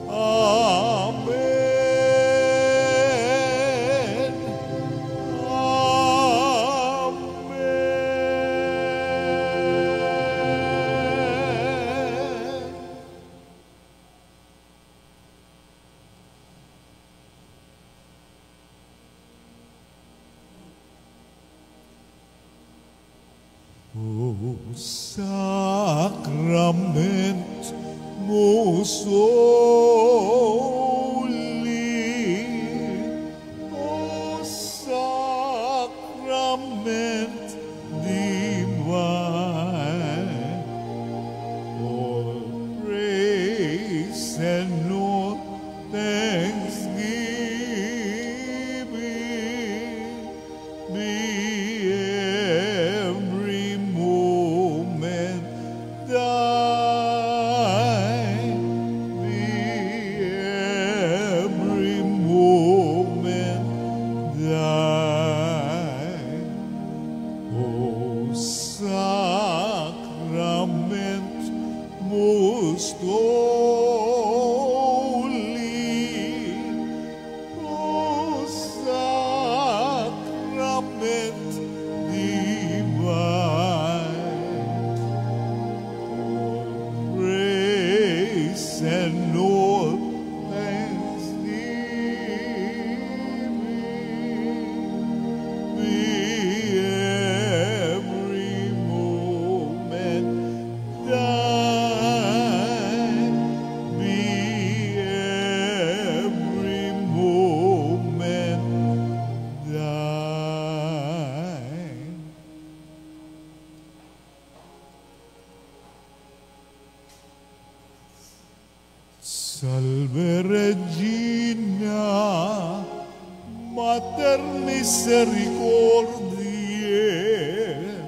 Amen. O sacrament most holy, O sacrament divine, all praise and all thanksgiving be every moment thine, be every moment thine. O sacrament most holy, O sacrament divine, all praise and all thanksgiving be every moment thine, be every moment thine. Salve Regina, Mater misericordiae,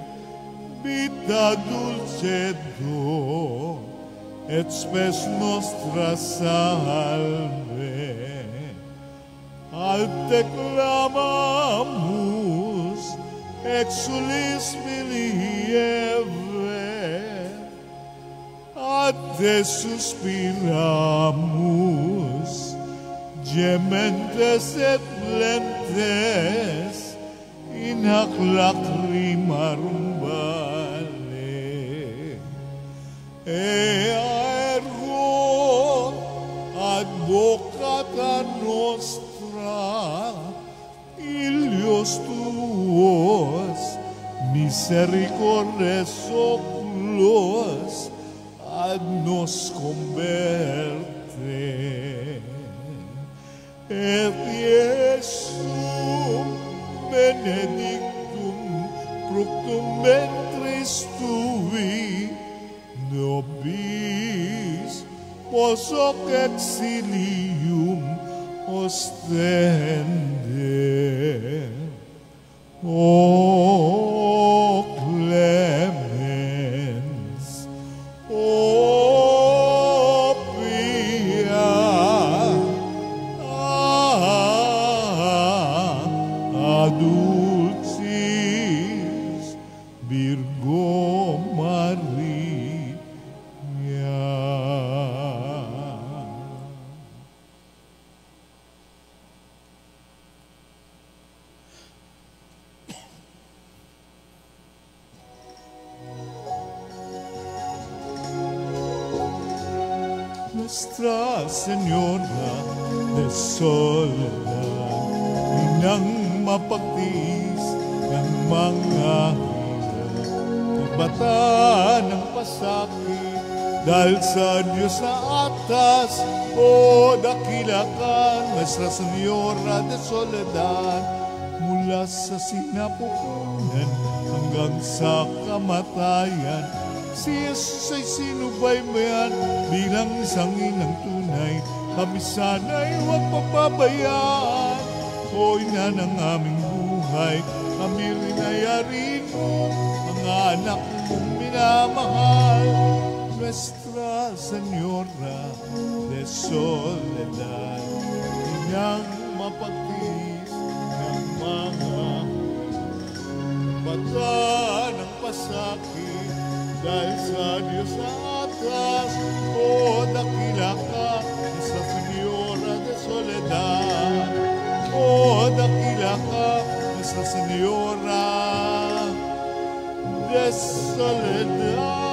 vita dulcedo, et spes nostra salve. Al te clamamus, exulis milieve, a te suspiramus, gementes et plentes, in hac lacrimarum vale. Ea ergo advocata nostra, ilios tuos, misericordes oculos, ad nos converte. Et Iesum benedictum fructum ventris tui, nobis posoc exilium ostende. O clemens, o pia, dulcis Virgo Maria. Nuestra Señora de Soledad, inang mapagtiis ng mga hirap, nagbata ng pasakit, dahil sa Diyos na atas, o dakila ka, Nuestra Señora de Soledad, mula sa sinapupunan hanggang sa kamatayan, si Jesus ay sinubaybayan bilang isang inang tunay. Kami sana'y huwag papabayaan. O ina ng aming buhay, kami rin ay ariin mo, mga anak mong minamahal. Nuestra Señora de Soledad, inang mapagtiis ng mga bata ng pasakit, dahil sa Diyos sa atas, o dakila ka, Nuestra Señora de Soledad, o dakila ka, Nuestra Señora de Soledad.